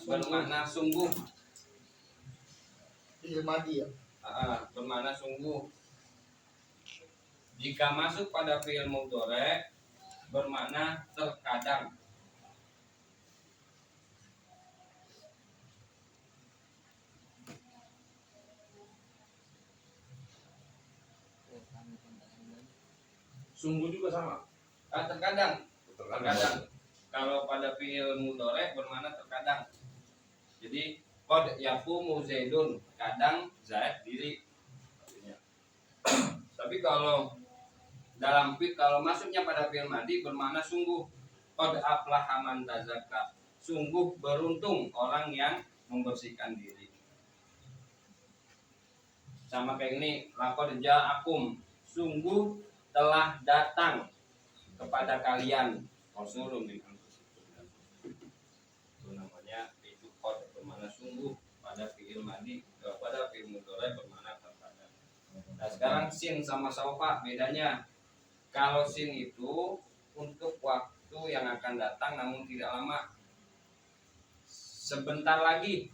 Speaker 1: bermakna sungguh.
Speaker 3: Fiil madi ya.
Speaker 1: Bermakna sungguh. Jika masuk pada fiil mudhari bermakna terkadang.
Speaker 5: sungguh juga sama.
Speaker 1: Terkadang. Kalau pada fiil mudhari bermakna terkadang. Jadi qad yaqumu zaidun, kadang Zaid diri. Tapi kalau kalau masuknya pada fiil madi bermakna sungguh. Qad aflaha man tazakka. Sungguh beruntung orang yang membersihkan diri. Sama kayak ini, laqad ja'akum. Sungguh telah datang kepada kalian rasulun min anfusikum. Itu namanya itu qad bermakna sungguh pada fiil madi, pada fiil mudhari bermakna terkadang. Nah, sekarang sin sama saufa bedanya. Kalau sin itu untuk waktu yang akan datang namun tidak lama. Sebentar lagi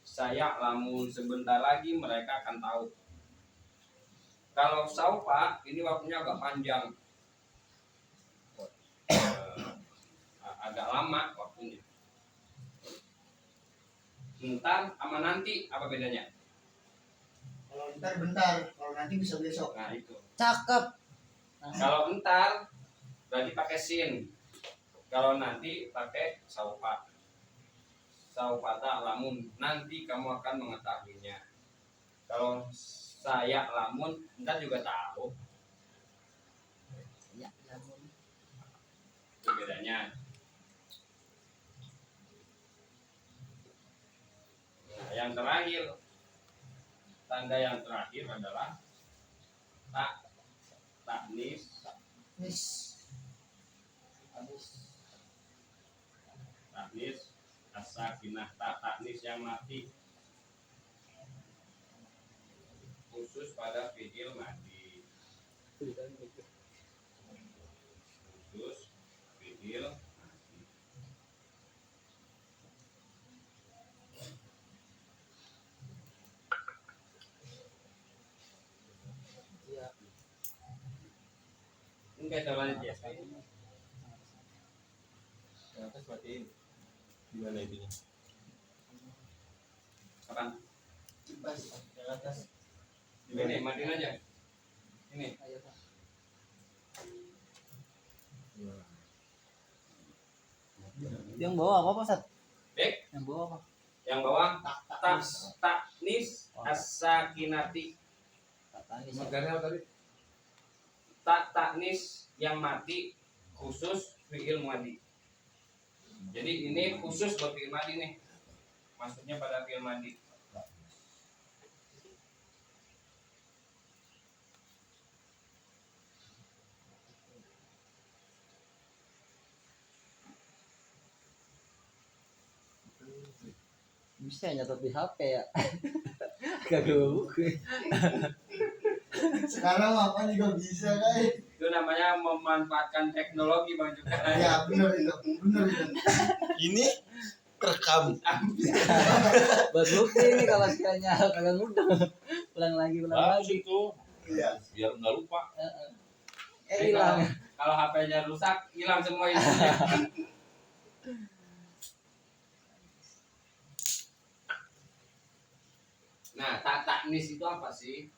Speaker 1: saya lamun, sebentar lagi mereka akan tahu. Kalau saufa ini waktunya agak panjang, agak lama waktunya. Bentar sama nanti apa bedanya?
Speaker 3: Kalau ntar bentar, kalau nanti bisa besok.
Speaker 1: Nah itu.
Speaker 2: Cakep.
Speaker 1: Kalau bentar berarti pakai sin. Kalau nanti pakai saufa. Saufa ta'lamun, nanti kamu akan mengetahuinya. Kalau saya lamun, entar juga tahu.
Speaker 2: Ya, lamun.
Speaker 1: Itu bedanya. Nah, yang terakhir, tanda yang terakhir adalah taknis. Taknis as-sakinah, taknis yang mati. Khusus pada fiil madi. Khusus fiil madi.
Speaker 2: Iya.
Speaker 1: Enggak salah ya.
Speaker 2: Ya,
Speaker 4: matiin. Gimana itunya?
Speaker 1: Kapan?
Speaker 2: Pas yang atas.
Speaker 1: Ini matiin aja. Ini.
Speaker 2: Ayo, Pak. Yang bawah apa, Pak? Sat? Yang bawah apa?
Speaker 1: Yang bawah taknis as-sakinati.
Speaker 2: Tatanis.
Speaker 5: Makanya apa tadi?
Speaker 1: Taknis yang mati khusus fi'il madi. Jadi ini khusus buat fi'il madi nih. Maksudnya pada fi'il madi.
Speaker 2: Bisa nyatet di HP ya. Kagak buku.
Speaker 3: Sekarang apa juga bisa guys.
Speaker 1: Itu namanya memanfaatkan teknologi Bang juga.
Speaker 3: Ya benar itu.
Speaker 4: Ini rekam.
Speaker 2: Buat bukti ini kalau sekiranya kagak mudah. Ulang lagi.
Speaker 6: Bagus itu.
Speaker 3: Iya.
Speaker 6: Biar nggak lupa.
Speaker 2: Hilang.
Speaker 1: Kalau HP-nya rusak, hilang semua isinya. Nah, taknis itu apa sih?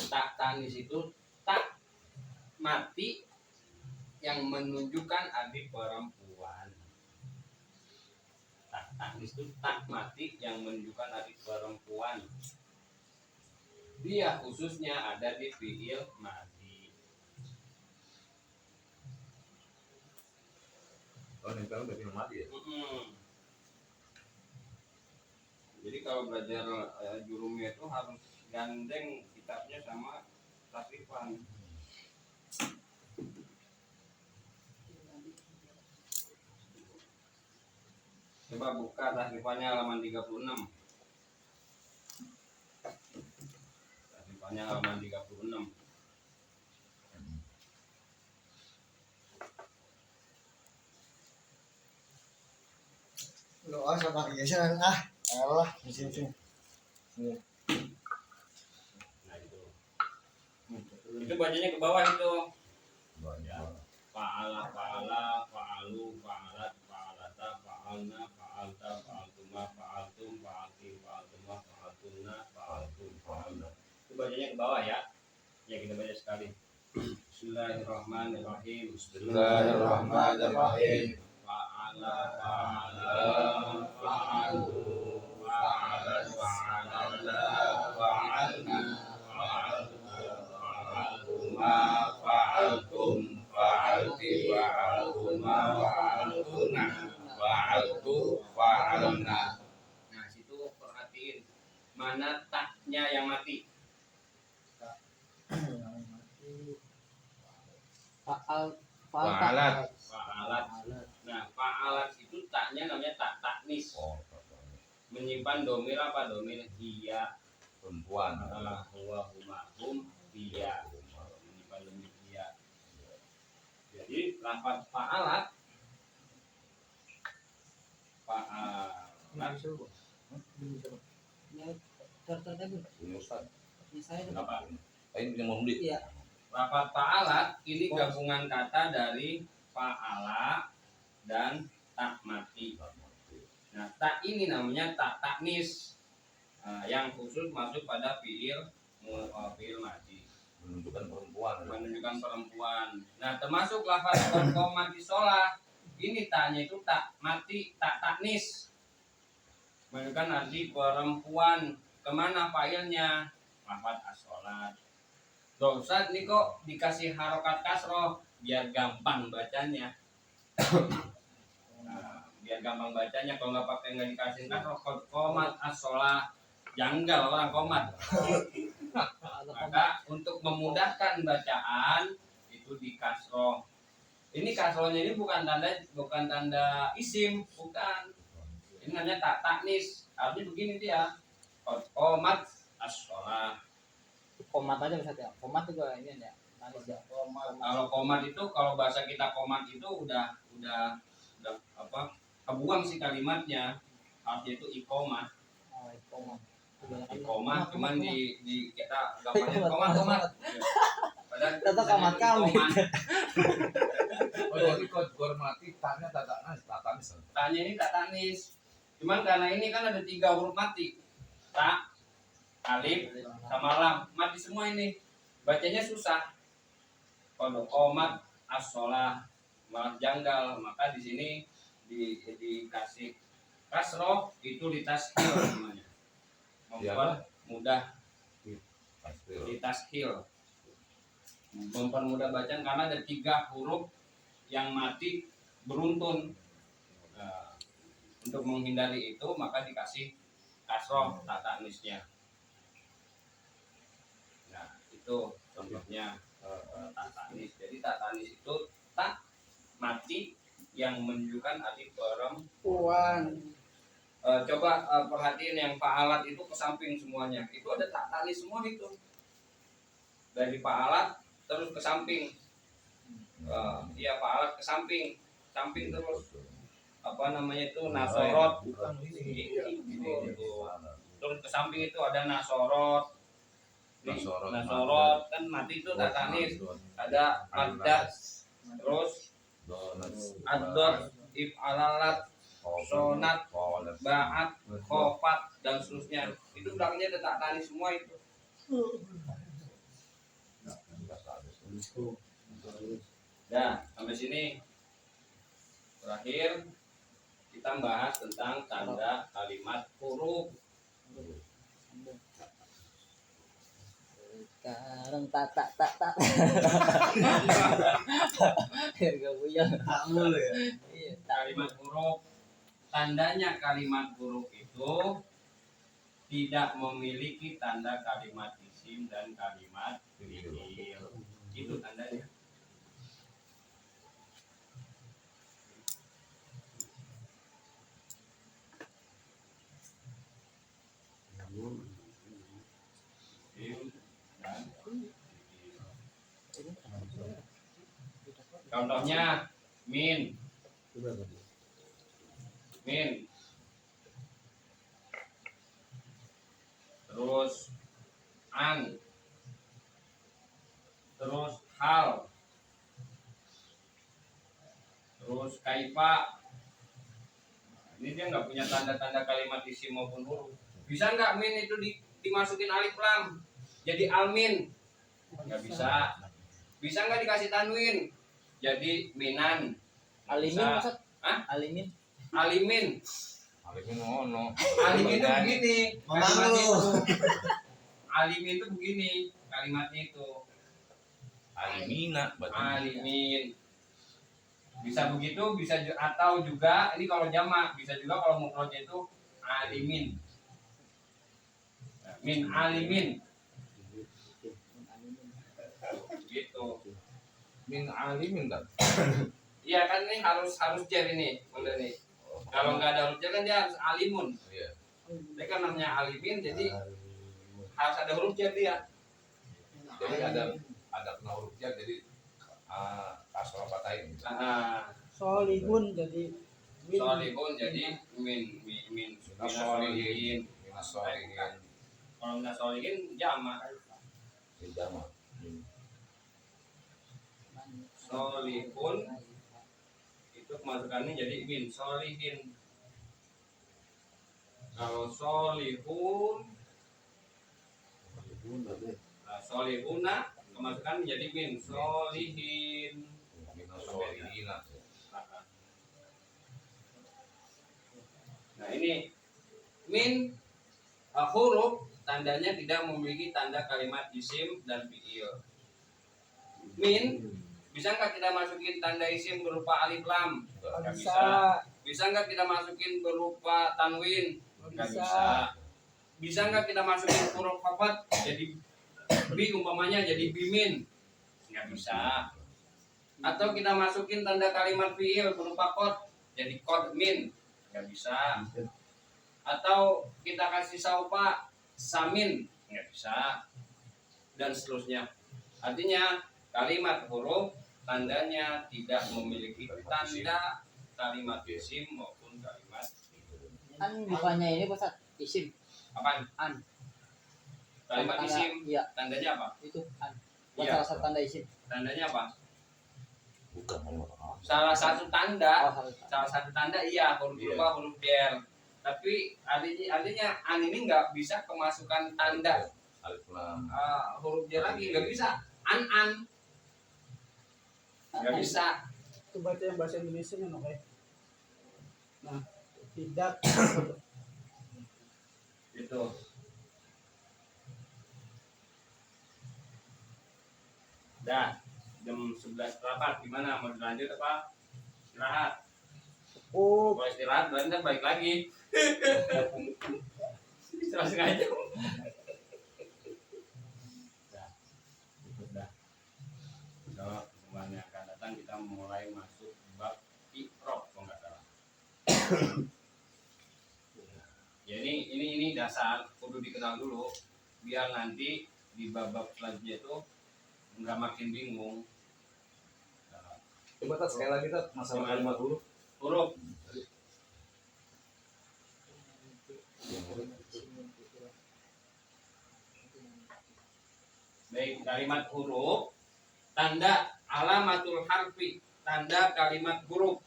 Speaker 1: Taknis itu tak mati yang menunjukkan adik perempuan. Taknis itu tak mati yang menunjukkan adik perempuan. Dia khususnya ada di fi'il madi.
Speaker 5: Oh, nempel udah film mati ya?
Speaker 1: Jadi kalau belajar jurumiyah itu harus gandeng kitabnya sama tasrifan. Coba buka tasrifannya halaman 36. Tasrifannya halaman 36.
Speaker 3: Lo sama biasa Allah di sini.
Speaker 1: Nah itu. Itu bacanya ke bawah itu. Fa'ala, fa'ala, fa'alu, fa'alat, fa'alata, fa'alna, fa'alta, fa'altuma, fa'altum, fa'alti, fa'altuma, fa'altunna, fa'altum, fa'alna. Itu bacanya ke bawah ya. Ya kita baca sekali. Bismillahirrahmanirrahim.
Speaker 5: Bismillahirrahmanirrahim.
Speaker 1: Fa'ala, fa'ala, fa'alu, fa'alat, fa'alna, fa'alna, fa'altuma, fa'altum, fa'alti, fa'altuma, fa'altunna, fa'altu, fa'alna. Nah, situ perhatiin mana taknya yang mati.
Speaker 2: Fa'alat.
Speaker 1: Fa'alat. Nah, fa'alat itu taknya namanya tak taknis. Menyimpan domir apa? Domir hiya.
Speaker 5: Perempuan.
Speaker 1: Huwa, huma, hum, hiya. Menyimpan domir hiya. Jadi lafaz fa'alat
Speaker 5: Ini Ustaz.
Speaker 1: apa?
Speaker 5: Ini yang mau beli.
Speaker 2: Iya.
Speaker 1: Lafaz fa'alat ini gabungan kata dari fa'ala dan tak mati. Nah, tak ini namanya tak taknis. Yang khusus masuk pada fi'il madi.
Speaker 5: Menunjukkan perempuan.
Speaker 1: Menunjukkan perempuan. Nah, termasuk lafaz mati sholah. Ini taknya itu tak mati, tak taknis. Menunjukkan arti perempuan. Kemana fa'ilnya? Lafaz as-sholat. Loh, Ustaz, ini kok dikasih harokat kasroh biar gampang bacanya. Nah, biar gampang bacanya, kalau nggak dikasih kasroh, komat as-sholah. Janggal orang komat. Maka untuk memudahkan bacaan itu di kasroh. Ini kasrohnya ini bukan tanda isim, bukan. Ini namanya tak taknis. Artinya begini dia. Komat as-sholah.
Speaker 2: Komat aja bisa ya. Komat juga ini ya. Manis ya.
Speaker 1: Kalau komat itu, kalau bahasa kita komat itu udah apa? Kebuang sih kalimatnya. Artinya itu ikomah.
Speaker 2: Oh, komat.
Speaker 1: Ikomah cuman di kita gampangnya komat. Padahal
Speaker 2: Tetap komat kami.
Speaker 1: Oh
Speaker 5: jadi kod gormati tanya tatanis.
Speaker 1: Tanya ini tak tanis. Cuman karena ini kan ada 3 huruf mati. Tak, alif, sama lam. Mati semua ini. Bacanya susah. Kalau komat, as-sholah, malah janggal. Maka di sini dikasih kasroh itu ditashil namanya. Membuat mudah ditashil. Mempermudah bacaan karena ada 3 huruf yang mati beruntun. Nah, untuk menghindari itu maka dikasih kasroh tak tanisnya. Nah itu contohnya tak tanis. Jadi tak tanis itu tak mati yang menunjukkan alif
Speaker 3: Puan.
Speaker 1: Coba perhatiin yang fa'alat itu ke samping semuanya. Itu ada tak tanis semua itu. Dari fa'alat terus ke samping. Iya fa'alat ke samping terus. Apa namanya itu nasorot. Terus ke samping itu ada nasorot. Nasorot kan mati itu tak tanis. Ada adat. Terus adot, if'alalat, sonat, ba'at, khofat dan seterusnya. Itu belakangnya ada tak tanis semua itu. Nah, sampai sini terakhir kita bahas tentang tanda kalimat huruf.
Speaker 2: Sekarang tak. Gak punya. Iya,
Speaker 1: Kalimat huruf, tandanya kalimat huruf itu tidak memiliki tanda kalimat isim dan kalimat fiil. Itu tandanya. Contohnya min, terus an, terus hal, terus kaifa. Ini dia nggak punya tanda-tanda kalimat isim maupun huruf. Bisa nggak min itu dimasukin alif lam jadi almin? Nggak bisa. Bisa nggak dikasih tanwin jadi minan?
Speaker 2: Alimin maksud?
Speaker 1: Hah?
Speaker 2: Alimin.
Speaker 1: Alimin.
Speaker 5: ono.
Speaker 1: Alimin itu begini.
Speaker 7: Memang lu.
Speaker 1: Alimin itu begini kalimatnya itu.
Speaker 5: Alimina
Speaker 1: Alimin. Bisa begitu, bisa atau juga ini kalau jamak, bisa juga kalau mufradnya itu alimin. Min alimin. Gitu.
Speaker 5: min alimin kan.
Speaker 1: Iya kan ini harus jar ini, bener nih. Kalau nggak ada huruf jar kan dia harus alimun.
Speaker 5: Iya.
Speaker 1: Dia kan namanya alimin, jadi harus ada huruf jar dia.
Speaker 5: Jadi ada kena huruf jar jadi kasroh patahin.
Speaker 3: Solihun jadi min.
Speaker 1: Solihun jadi min solihin. Kalau nggak solihin jamak.
Speaker 5: Jamak.
Speaker 1: Solihun itu masukannya jadi min solihin. Kalau solihun, solihuna kemasukan menjadi min solihin. Nah ini min huruf tandanya tidak memiliki tanda kalimat isim dan fiil. Min bisa nggak kita masukin tanda isim berupa alif lam? Nggak bisa. Bisa nggak kita masukin berupa tanwin? Nggak bisa. Bisa nggak kita masukin huruf khafat jadi bi umpamanya jadi bimin? Nggak bisa. Atau kita masukin tanda kalimat fiil berupa qad jadi qad min? Nggak bisa. Atau kita kasih saupa samin? Nggak bisa. Dan seterusnya. Artinya kalimat huruf tandanya tidak memiliki tanda kalimat isim maupun kalimat fiil.
Speaker 2: Kan bukannya ini pusat isim.
Speaker 1: Apaan?
Speaker 2: An.
Speaker 1: Kalimat
Speaker 2: Tanda-
Speaker 1: isim
Speaker 2: Iya,
Speaker 1: tandanya apa?
Speaker 2: itu an. Bukan
Speaker 1: Iya.
Speaker 2: salah satu tanda isim.
Speaker 1: Tandanya apa?
Speaker 6: Bukan.
Speaker 1: Salah satu tanda,
Speaker 2: Oh, harus.
Speaker 1: salah satu tanda iya huruf
Speaker 5: Iya.
Speaker 1: berubah huruf jer. Tapi artinya an ini nggak bisa kemasukan tanda
Speaker 5: Alif lam.
Speaker 1: huruf jer lagi, nggak bisa. An nggak bisa.
Speaker 3: Itu baca yang bahasa Indonesia nya oke. Nah, tidak
Speaker 1: Gitu. Dah, jam 11 rapat gimana? Mau dilanjut apa? Istirahat.
Speaker 3: oh
Speaker 1: Kalau istirahat berarti ntar balik lagi. Istirahat setengah jam. Dah, cukup dah. Insyaallah pertemuan yang akan datang kita mulai masuk bab i'rab kalau nggak salah. Ya ini dasar kudu dikenal dulu biar nanti di bab-bab selanjutnya itu nggak makin bingung.
Speaker 5: Coba Tat, sekali lagi Tat, masalah kalimat huruf.
Speaker 1: Huruf baik, kalimat huruf, tanda alamatul harfi, tanda kalimat huruf.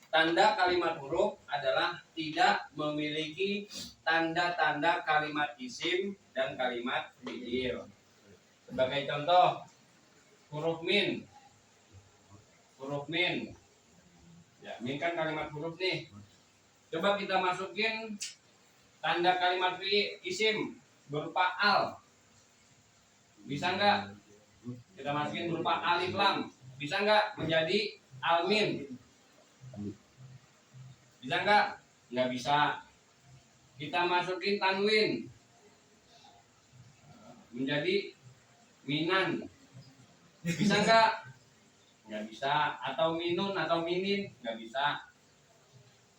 Speaker 1: Tanda kalimat huruf adalah tidak memiliki tanda-tanda kalimat isim dan kalimat fi'il. Sebagai contoh, huruf min. Huruf min. Ya, min kan kalimat huruf nih. Coba kita masukin tanda kalimat fi'il isim berupa al. Bisa nggak? Kita masukin berupa alif lam. Bisa nggak menjadi almin? Bisa nggak? Nggak bisa. Kita masukin tanwin menjadi minan. Bisa nggak? Nggak bisa. Atau minun atau minin? Nggak bisa.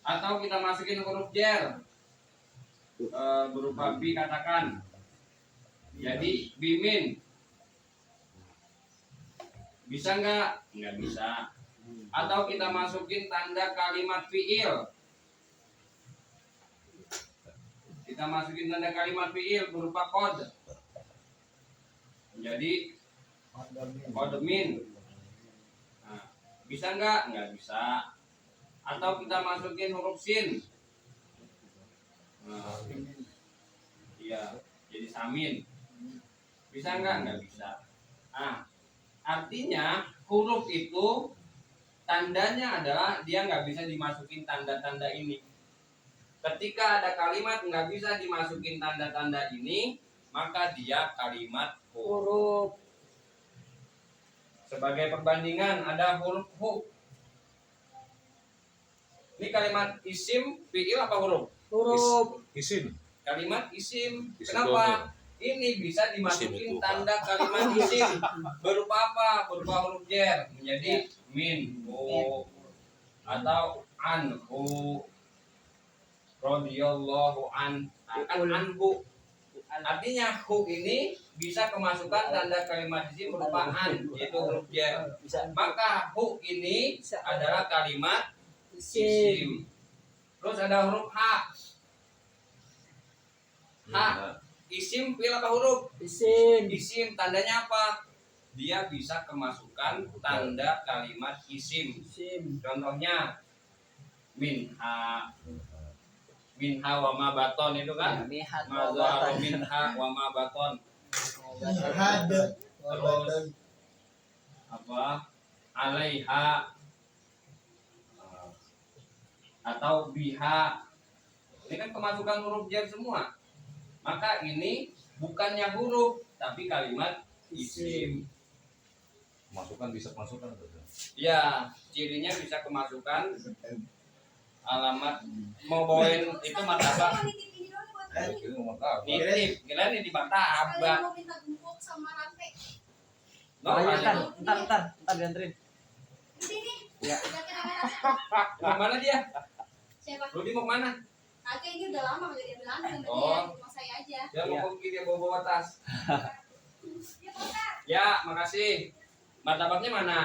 Speaker 1: Atau kita masukin huruf jer berupa bi katakan. Jadi bimin. Bisa nggak? Nggak bisa. Atau kita masukin tanda kalimat fi'il. Kita masukin tanda kalimat fi'il berupa kod. Jadi kodmin. Nah, bisa nggak? Nggak bisa. Atau kita masukin huruf sin. Nah, iya, jadi samin. Bisa nggak? Nggak bisa. Nah, artinya huruf itu tandanya adalah dia nggak bisa dimasukin tanda-tanda ini. Ketika ada kalimat nggak bisa dimasukin tanda-tanda ini, maka dia kalimat huruf.
Speaker 3: huruf
Speaker 1: Sebagai perbandingan ada huruf hu. Ini kalimat isim, fi'il apa huruf?
Speaker 3: huruf
Speaker 6: Isim.
Speaker 1: Kalimat isim.
Speaker 6: Isim
Speaker 1: Kenapa? Ini bisa dimasukin
Speaker 6: Isim itu
Speaker 1: tanda kalimat isim berupa apa? Berupa huruf jer menjadi min hu atau an hu radhiyallahu an anhu. Artinya hu ini bisa kemasukan tanda kalimat isim berupa an yaitu huruf jer.
Speaker 2: Bisa.
Speaker 1: Maka hu ini adalah kalimat
Speaker 3: isim
Speaker 1: isim. Terus ada huruf ha. Ha. Isim fi'il apa huruf?
Speaker 3: isim
Speaker 1: Isim tandanya apa? Dia bisa kemasukan tanda kalimat isim.
Speaker 3: isim
Speaker 1: Contohnya minha. Minha wa ma baton itu kan?
Speaker 2: Mihat
Speaker 1: Ma zahara minha wa ma baton.
Speaker 7: Ada.
Speaker 1: Terus apa? Alaiha atau biha. Ini kan kemasukan huruf jar semua. Maka ini bukannya huruf tapi kalimat isim.
Speaker 5: Masukan bisa masukan betul.
Speaker 1: Ya, cirinya bisa kemasukan alamat mau bawain itu martabak
Speaker 5: Ini ngomong apa?
Speaker 1: nitip, kira nih di martabak.
Speaker 8: Mau minta gembok sama rantai.
Speaker 1: No,
Speaker 2: Banyak kan?
Speaker 1: kan?
Speaker 2: Ntar dianterin.
Speaker 8: Sini.
Speaker 2: Ya.
Speaker 8: Udah kira-kira.
Speaker 1: Mau mana dia?
Speaker 8: Siapa?
Speaker 1: Rudi mau kemana?
Speaker 8: Kagak ini udah lama kagak diambil ambil sama
Speaker 1: Oh.
Speaker 8: dia. Cuma saya aja.
Speaker 1: Dia mau pergi, dia bawa tas.
Speaker 8: Ya Pak.
Speaker 1: Ya, makasih. Martabaknya mana?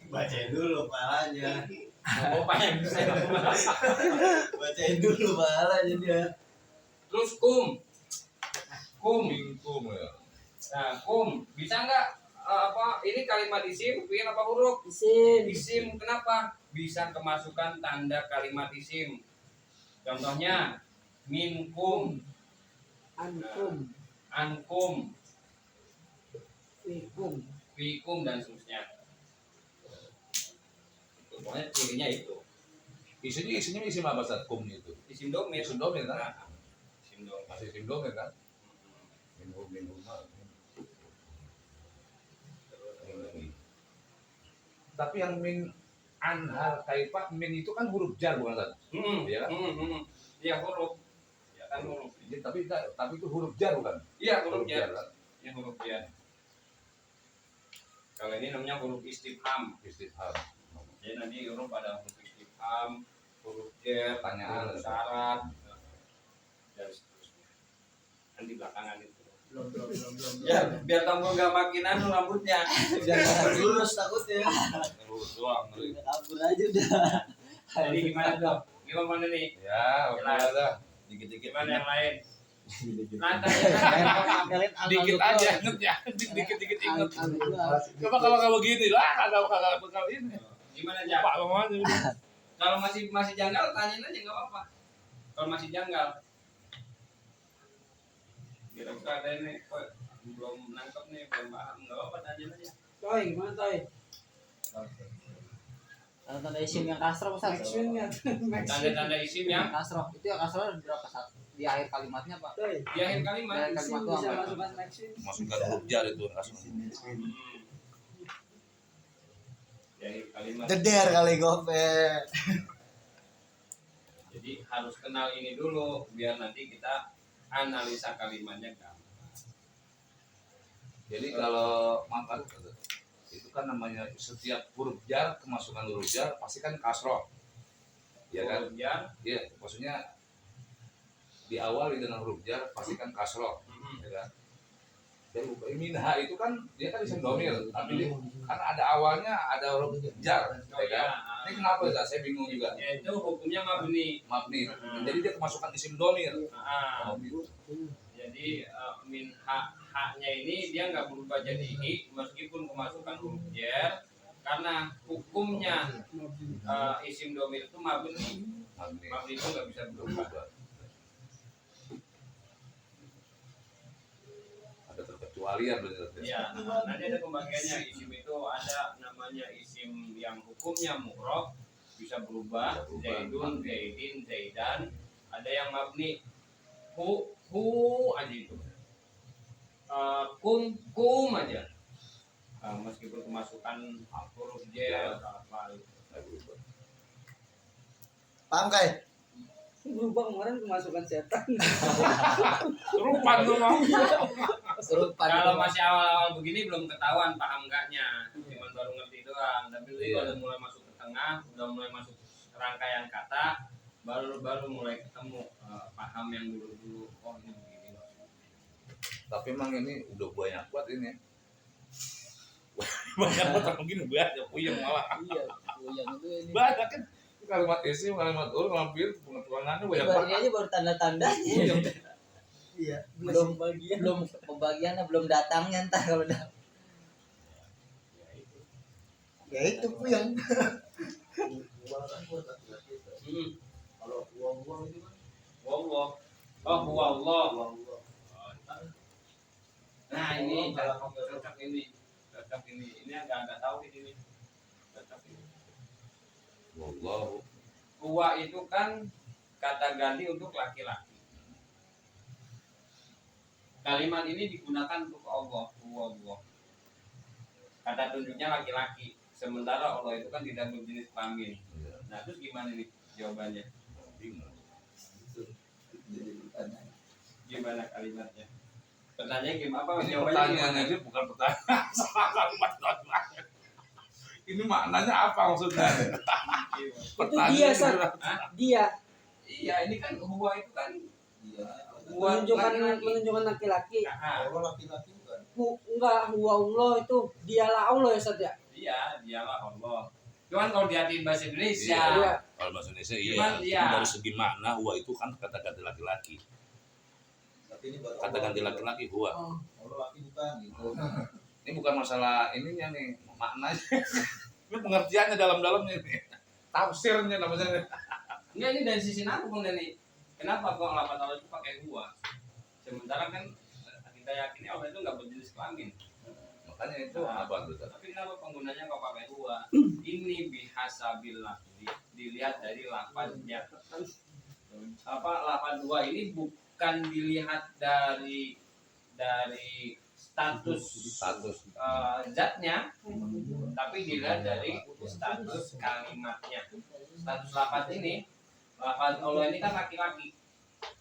Speaker 7: Bacain dulu palanya.
Speaker 1: Mau apa yang bisa
Speaker 7: Bacain dulu palanya dia.
Speaker 1: Terus kum. Kum.
Speaker 5: Kum ya.
Speaker 1: Nah, kum bisa nggak ini kalimat isim, fiil apa huruf?
Speaker 3: Isim.
Speaker 1: Isim. Kenapa? Bisa kemasukan tanda kalimat isim. Contohnya minkum,
Speaker 3: Ankum.
Speaker 1: ankum,
Speaker 3: Fikum.
Speaker 1: fikum dan seterusnya. Itu, pokoknya cirinya itu.
Speaker 5: Isinya isim apa saat kum itu?
Speaker 1: Isim domir.
Speaker 5: Isim domir kan?
Speaker 1: Nah, isim domir.
Speaker 5: Masih isim domir kan? Minhum. Tapi yang min anhal kaifah min itu kan huruf jar bukan kan? Iya kan?
Speaker 1: Iya huruf. Ya kan huruf.
Speaker 5: Jadi, tapi itu huruf jar bukan?
Speaker 1: Iya huruf jar.
Speaker 5: kan?
Speaker 1: Ini huruf jar. Kalau ini namanya huruf istifham.
Speaker 5: Istifham.
Speaker 1: Jadi nanti huruf ada huruf istifham, huruf jar,
Speaker 5: Pertanyaan.
Speaker 1: huruf syarat, dan seterusnya. Nanti belakangan itu.
Speaker 7: Belum.
Speaker 1: Ya, biar kamu nggak makin anu rambutnya.
Speaker 7: Jangan lurus takutnya.
Speaker 5: Terus doang.
Speaker 2: Udah kabur aja udah.
Speaker 1: Jadi gimana tuh? Gimana nih?
Speaker 5: Ya, oke
Speaker 1: Jelas.
Speaker 5: lah. Dikit-dikit.
Speaker 1: Gimana yang lain? Nantanya
Speaker 2: Kalian
Speaker 5: Dikit aja inget ya. Dikit-dikit inget. Coba kalau begini lah, kalau ini.
Speaker 1: gimana aja?
Speaker 6: Pak Mamanya udah.
Speaker 1: Kalau masih janggal tanyain aja nggak apa-apa. Kalau masih janggal, kira-kira ada ini kok belum nangkep nih, belum paham, nggak apa-apa tanyain aja.
Speaker 3: Toy, gimana Toy?
Speaker 2: tanda isim yang kasroh Ustaz.
Speaker 3: Maxwin-nya. Maxwin.
Speaker 1: Tanda-tanda isim yang
Speaker 2: Kasroh itu ya kasroh ada berapa saat di akhir kalimatnya Pak?
Speaker 3: Toy.
Speaker 1: di akhir kalimat.
Speaker 2: Di akhir
Speaker 3: Isim
Speaker 2: kalimat doang,
Speaker 3: bisa
Speaker 2: Pak.
Speaker 3: masukkan Maxwin.
Speaker 5: Masukkan huruf jar itu langsung.
Speaker 1: Di akhir kalimat.
Speaker 7: Deder kali gope.
Speaker 1: Jadi harus kenal ini dulu biar nanti kita analisa kalimatnya kan.
Speaker 5: Jadi kalau mangkat itu kan namanya setiap huruf jar kemasukan huruf jar pasti kan kasroh. Ya kan?
Speaker 1: Huruf jar.
Speaker 5: Iya, maksudnya diawali dengan huruf jar pasti kan kasroh, ya kan? Dan minha itu kan dia kan isim domir, tapi dia, karena ada awalnya ada huruf jar,
Speaker 1: Oh
Speaker 5: ya kan?
Speaker 1: ya.
Speaker 5: Ini kenapa ya? Saya bingung juga.
Speaker 1: Yaitu hukumnya mabni.
Speaker 5: Mabni. Jadi dia kemasukan isim domir.
Speaker 1: Ah,
Speaker 5: Oh, gitu.
Speaker 1: jadi min haknya ini dia nggak berubah jadi hi meskipun kemasukan huruf jar karena hukumnya isim domir itu mabni.
Speaker 5: Mabni.
Speaker 1: Mabni itu nggak bisa berubah.
Speaker 5: Ada terkecualian berarti.
Speaker 1: Ya, nanti ada pembagiannya. Isim itu ada namanya isim yang hukumnya mu'rab bisa berubah, zaidun, zaidin, zaidan. Ada yang mabni hu aja itu. Kum aja. Meskipun kemasukan huruf jar atau apa.
Speaker 7: Paham kai?
Speaker 3: Berubah kemarin kemasukan setan.
Speaker 6: Serupan tuh Bang.
Speaker 1: Kalau masih awal-awal begini belum ketahuan paham enggaknya, cuma baru ngerti doang. Tapi nanti kalau udah mulai masuk ke tengah, udah mulai masuk rangkaian kata, baru mulai ketemu paham yang dulu. Oh ini begini.
Speaker 5: Tapi emang ini udah banyak buat ini.
Speaker 6: Banyak banget mungkin banyak puyeng malah.
Speaker 2: Iya, yang itu ini.
Speaker 5: Banyak kan kalimat isim, kalimat ul, mampir, pengetahuannya banyak
Speaker 2: Baru ini
Speaker 5: banget.
Speaker 2: aja baru tanda-tandanya.
Speaker 7: Iya.
Speaker 2: belum pembagiannya belum datangnya entar kalau udah.
Speaker 7: Ya itu puyeng.
Speaker 4: Uang kan buat laki-laki itu. Kalau uang itu kan
Speaker 1: Wallah. Oh wallah.
Speaker 4: uang.
Speaker 1: Nah ini cocok ini. Ini agak tahu ini. Cocok ini.
Speaker 5: Wallahu.
Speaker 1: Huwa itu kan kata ganti untuk laki-laki. Kalimat ini digunakan untuk Allah. Huwa. Kata tunjuknya laki-laki. Sementara Allah itu kan tidak berjenis kelamin.
Speaker 5: Iya.
Speaker 1: Nah terus gimana nih jawabannya?
Speaker 5: Bingung.
Speaker 1: Gimana kalimatnya? Pertanyaannya gimana? Apa
Speaker 5: Ini
Speaker 1: jawabannya?
Speaker 5: pertanyaannya dia bukan pertanyaan salah kalimat lain. Ini maknanya apa maksudnya?
Speaker 3: Itu dia, San. Dia
Speaker 1: Iya, ini kan huwa itu kan
Speaker 4: Iya.
Speaker 1: huwa
Speaker 3: menunjukkan laki-laki.
Speaker 1: Ah,
Speaker 4: Kalau laki-laki bukan.
Speaker 3: Enggak, huwa Allah itu dialah Allah ya, Sad ya.
Speaker 1: iya, dialah Allah. Cuman kalau diartiin bahasa Indonesia,
Speaker 3: Iya.
Speaker 5: Kalau bahasa Indonesia
Speaker 1: Cuman iya.
Speaker 5: Dari segi makna huwa itu kan kata ganti
Speaker 4: Tapi ini buat
Speaker 5: Kata ganti laki-laki huwa.
Speaker 3: Oh.
Speaker 4: Kalau laki bukan gitu.
Speaker 5: Ini bukan masalah ininya nih, maknanya.
Speaker 6: Ini pengertiannya dalam-dalamnya ini.
Speaker 5: Tafsirnya namanya.
Speaker 1: Enggak, ini dari sisi aku Bang Dani. Kenapa kok lafaz Allah itu pakai huwa? Sementara kan kita yakini Allah itu nggak berjenis kelamin.
Speaker 5: Makanya itu apa tuh?
Speaker 1: Tapi kenapa penggunanya kok pakai huwa? Ini bihasabil lafzi. Dilihat dari lafaznya. Apa lafaz huwa ini bukan dilihat dari status zatnya, tapi dilihat dari status kalimatnya. Status lafaz ini, lafaz Allah ini kan laki-laki,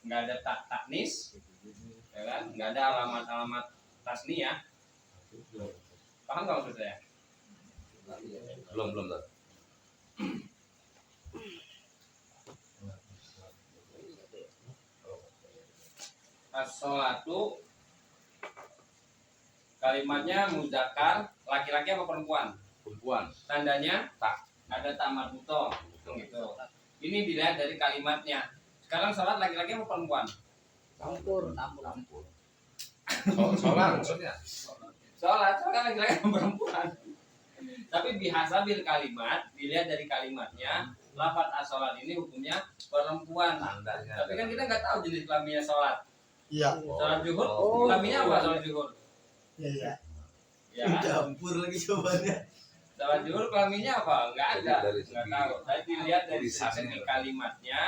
Speaker 1: nggak ada taknis, ya kan? Nggak ada alamat-alamat tasniyah. Paham nggak maksud saya?
Speaker 5: Belum tuh.
Speaker 1: As-sholatu kalimatnya muzakkar, laki-laki apa perempuan?
Speaker 5: Perempuan.
Speaker 1: Tandanya
Speaker 5: Tak.
Speaker 1: ada tamat buto gitu. Ini dilihat dari kalimatnya. Sekarang sholat laki-laki apa perempuan?
Speaker 2: Campur.
Speaker 5: Sholat maksudnya.
Speaker 1: Sholat laki-laki apa perempuan? Tapi bihasabil kalimat, dilihat dari kalimatnya, lafaz as-sholat ini hukumnya perempuan.
Speaker 5: Tandanya.
Speaker 1: Tapi kan kita nggak tahu jenis kelaminnya sholat.
Speaker 7: Iya.
Speaker 1: Sholat zuhur,
Speaker 2: Oh.
Speaker 1: kelaminnya apa sholat zuhur?
Speaker 7: Iya.
Speaker 1: Ya.
Speaker 7: Campur lagi jawabannya.
Speaker 1: Sholat zuhur kelaminnya apa? Nggak ada,
Speaker 5: Dari
Speaker 1: nggak
Speaker 5: segi-
Speaker 1: tahu. Tapi dilihat dari
Speaker 5: tulisannya.
Speaker 1: segi kalimatnya,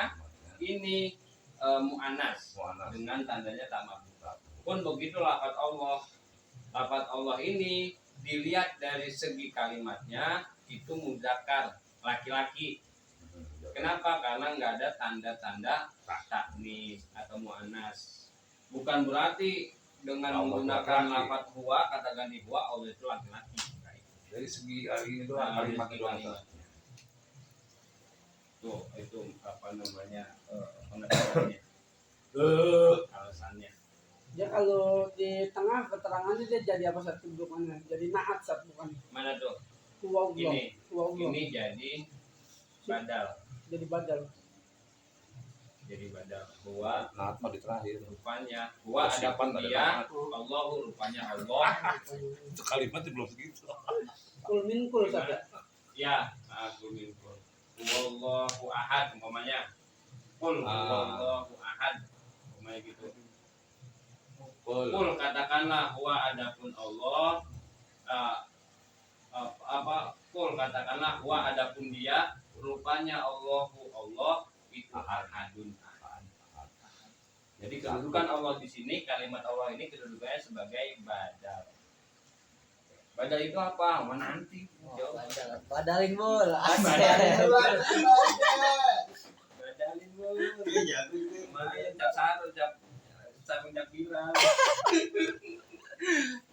Speaker 1: ini mu'anas
Speaker 5: Mu'annas.
Speaker 1: dengan tandanya tak mabuk. Pun begitu lafaz Allah. Lafaz Allah ini dilihat dari segi kalimatnya itu muzakkar, laki-laki. Kenapa? Karena nggak ada tanda-tanda taknis atau mu'anas. Bukan berarti dengan
Speaker 5: Allah
Speaker 1: menggunakan
Speaker 5: laki-laki.
Speaker 1: lafaz huwa kata ganti huwa Allah itu laki-laki.
Speaker 5: Dari segi ini doang kalimat doang.
Speaker 1: Tuh itu apa namanya pengetahuannya, alasannya.
Speaker 3: Ya kalau di tengah keterangannya dia jadi apa satu dudukannya? Jadi naat satu bukan.
Speaker 1: Mana tuh?
Speaker 3: Huwa Allah.
Speaker 1: Ini,
Speaker 3: Huwa Allah.
Speaker 1: ini jadi badal,
Speaker 3: Jadi badal.
Speaker 1: jadi badal. Huwa
Speaker 5: Nah, apa di terakhir?
Speaker 1: rupanya, huwa ada
Speaker 5: Persiapan
Speaker 1: pun
Speaker 5: ada
Speaker 1: dia,
Speaker 5: nama.
Speaker 1: Allahu rupanya Allah.
Speaker 6: Itu kalimatnya belum segitu.
Speaker 3: Kul min kul saja.
Speaker 1: Ya, aku minkul. Huwallahu ahad umpamanya. Qul huwallahu ahad. Umpamanya gitu. Qul katakanlah huwa adapun Allah qul katakanlah huwa adapun dia rupanya Allahu Allah itu ahadun ahad. Jadi kedudukan Allah di sini, kalimat Allah ini kedudukannya sebagai badal. Badal itu apa? Menanti. Jawab.
Speaker 2: Padalin bol.
Speaker 1: Badalin bol.
Speaker 7: Iya.
Speaker 1: Lumayan cap satu, cap sabun cap bilang.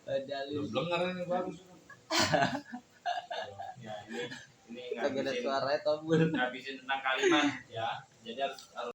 Speaker 2: Padalin.
Speaker 5: Belum dengar ini bagus.
Speaker 1: Ya ini
Speaker 2: Kagak ada
Speaker 1: ngabisin
Speaker 2: suaranya tombol.
Speaker 1: ngabisin tentang kalimat ya. Jadi harus